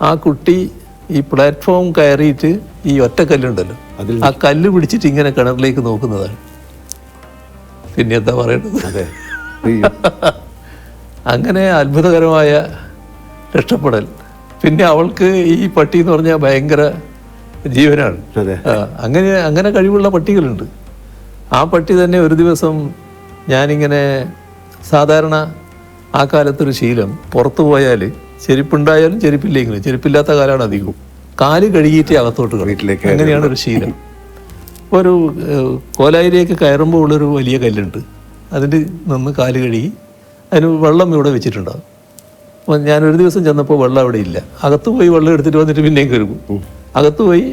ആ കുട്ടി ഈ പ്ലാറ്റ്ഫോം കയറിയിട്ട് ഈ ഒറ്റക്കല്ലുണ്ടല്ലോ, ആ കല്ല് പിടിച്ചിട്ട് ഇങ്ങനെ കിണറിലേക്ക് നോക്കുന്നതാണ്. പിന്നെ എന്താ പറയേണ്ടത്? അങ്ങനെ അത്ഭുതകരമായ രക്ഷപ്പെടൽ. പിന്നെ അവൾക്ക് ഈ പട്ടി എന്ന് പറഞ്ഞാൽ ഭയങ്കര ജീവനാണ്. അങ്ങനെ കഴിവുള്ള പട്ടികളുണ്ട്. ആ പട്ടി തന്നെ ഒരു ദിവസം ഞാനിങ്ങനെ സാധാരണ ആ കാലത്തൊരു ശീലം, പുറത്തു പോയാൽ ചെരുപ്പുണ്ടായാലും ചെരുപ്പില്ലെങ്കിലും, ചെരുപ്പില്ലാത്ത കാലമാണ് അധികവും, കാല് കഴുകിയിട്ട് അകത്തോട്ട് വീട്ടിലേക്ക്. അങ്ങനെയാണ് ഒരു ശീലം. ഒരു കോലായിലേക്ക് കയറുമ്പോൾ ഉള്ളൊരു വലിയ കല്ലുണ്ട്, അതിൻ്റെ നിന്ന് കാല് കഴുകി അതിന് വെള്ളം ഇവിടെ വെച്ചിട്ടുണ്ടാകും. അപ്പോൾ ഞാനൊരു ദിവസം ചെന്നപ്പോൾ വെള്ളം അവിടെ ഇല്ല. അകത്ത് പോയി വെള്ളം എടുത്തിട്ട് വന്നിട്ട് പിന്നെയും കഴുകും. അകത്ത് പോയി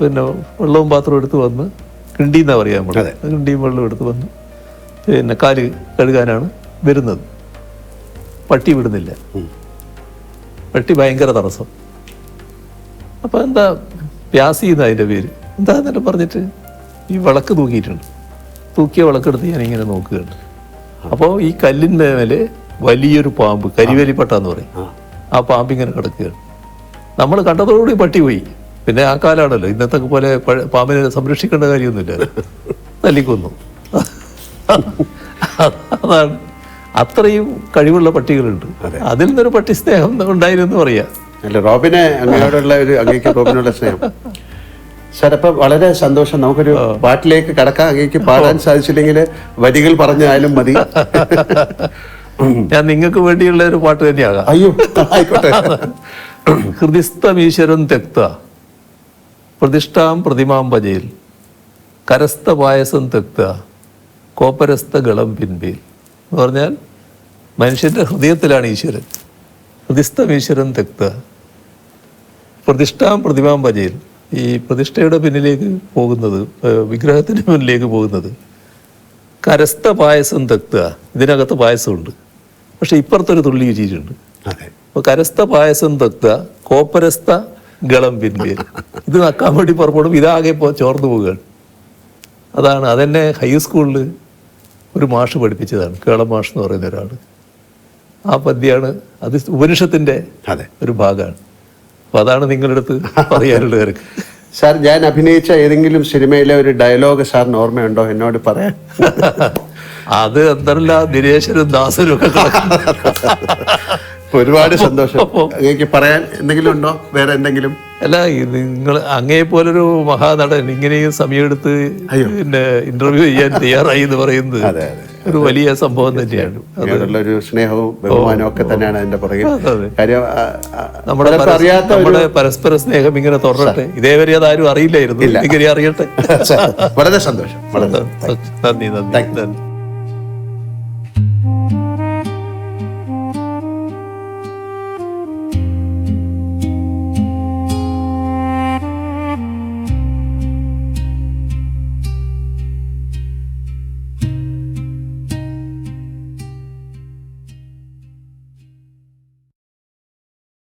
പിന്നെ വെള്ളവും പാത്രവും എടുത്ത് വന്ന് കിണ്ടിന്നാണ് പറയാൻ നമ്മൾ, കിണ്ടിയും വെള്ളം എടുത്ത് വന്ന് പിന്നെ കാല് കഴുകാനാണ് വരുന്നത്. പട്ടി വിടുന്നില്ല. പട്ടി ഭയങ്കര തടസ്സം. അപ്പോൾ എന്താ പ്യാസി എന്ന് അതിൻ്റെ പേര്. എന്താന്നെല്ലാം പറഞ്ഞിട്ട് ഈ വിളക്ക് തൂക്കിയിട്ടുണ്ട്. തൂക്കിയ വിളക്കെടുത്ത് ഞാനിങ്ങനെ നോക്കുകയാണ്. അപ്പോൾ ഈ കല്ലിൻ്റെ മേലെ വലിയൊരു പാമ്പ്, കരിവേലിപ്പട്ടാന്ന് പറയും, ആ പാമ്പിങ്ങനെ കിടക്കുകയാണ്. നമ്മൾ കണ്ടതോടുകൂടി പട്ടി പോയി. പിന്നെ ആ കാലാണല്ലോ, ഇന്നത്തെ പോലെ പാമ്പിനെ സംരക്ഷിക്കേണ്ട കാര്യമൊന്നുമില്ല, തല്ലിക്കൊന്നു. അതാണ്, അത്രയും കഴിവുള്ള പട്ടികളുണ്ട്. അതിൽ നിന്നൊരു പട്ടി സ്നേഹം ഉണ്ടായിരുന്നു പറയാം. അല്ല, റോബിനെ അങ്ങനെയോടുള്ള ഒരു അങ്ങേക്ക് റോബിനോടുള്ള സ്നേഹം. സാർ, അപ്പം വളരെ സന്തോഷം. നമുക്കൊരു പാട്ടിലേക്ക് കടക്കാം. അങ്ങേക്ക് പാടാൻ സാധിച്ചില്ലെങ്കിൽ വരികൾ പറഞ്ഞാലും മതി. ഞാൻ നിങ്ങൾക്ക് വേണ്ടിയുള്ള ഒരു പാട്ട് തന്നെയാകാം. അയ്യോ, ആയിക്കോട്ടെ. ഹൃദിസ്ഥമീശ്വരം തെക്ത പ്രതിഷ്ഠാം പ്രതിമാം ഭജയിൽ കരസ്ഥ പായസം തെക്ത കോപ്പരസ്ഥ ഗളം പിൻപേൽ എന്ന് പറഞ്ഞാൽ മനുഷ്യന്റെ ഹൃദയത്തിലാണ് ഈശ്വരൻ. ഹൃദിസ്ഥമീശ്വരം തെക്ത പ്രതിഷ്ഠാം പ്രതിമാം ഭജയിൽ, ഈ പ്രതിഷ്ഠയുടെ പിന്നിലേക്ക് പോകുന്നത്, വിഗ്രഹത്തിന് മുന്നിലേക്ക് പോകുന്നത്. കരസ്ഥ പായസം തെക്ത, ഇതിനകത്ത് പായസമുണ്ട്, പക്ഷെ ഇപ്പുറത്തൊരു തുള്ളി വെച്ചിട്ടുണ്ട്. അപ്പൊ കരസ്ഥ പായസം തെക്ത കോപ്പരസ്ഥ ഗളം പിൻപേൽ. ഇത് നക്കാൻ വേണ്ടി പുറപ്പെടും, ഇതാകെ ഇപ്പോൾ ചോർന്നു പോവുകയാണ്. അതാണ്, അതെന്നെ ഹൈസ്കൂളിൽ ഒരു മാഷ് പഠിപ്പിച്ചതാണ്, കേളം മാഷ് എന്ന് പറയുന്ന ഒരാൾ. ആ പദ്യമാണ്, അത് ഉപനിഷത്തിന്റെ ഒരു ഭാഗമാണ്. അപ്പൊ അതാണ് നിങ്ങളുടെ അടുത്ത് പറയാനുള്ള കാര്യം. സാർ, ഞാൻ അഭിനയിച്ച ഏതെങ്കിലും സിനിമയിലെ ഒരു ഡയലോഗ് സാറിന് ഓർമ്മയുണ്ടോ എന്നോട് പറയാൻ? അത് എന്തല്ല, ദിനേശനും ദാസനും ഒക്കെ ഒരുപാട് സന്തോഷം. പറയാൻ എന്തെങ്കിലും ഉണ്ടോ, വേറെ എന്തെങ്കിലും? അല്ല നിങ്ങൾ അങ്ങേ പോലൊരു മഹാനടൻ ഇങ്ങനെയും സമയമെടുത്ത് പിന്നെ ഇന്റർവ്യൂ ചെയ്യാൻ തയ്യാറായി എന്ന് പറയുന്നത് അതെ അതെ ഒരു വലിയ സംഭവം തന്നെയാണ്. അതിനോടുള്ള ഒരു സ്നേഹവും ബഹുമാനവും ഒക്കെ തന്നെയാണ് അതിന്റെ പുറകിൽ. അതെ. കാര്യം നമ്മുടെ പലർക്കും അറിയാത്ത നമ്മുടെ പരസ്പര സ്നേഹം ഇങ്ങനെ തുടരട്ടെ. ഇതേവരെ അതാരും അറിയില്ലായിരുന്നു, ഇങ്ങനെ അറിയട്ടെ. വളരെ സന്തോഷം. വളരെ നന്ദി നന്ദി നന്ദി.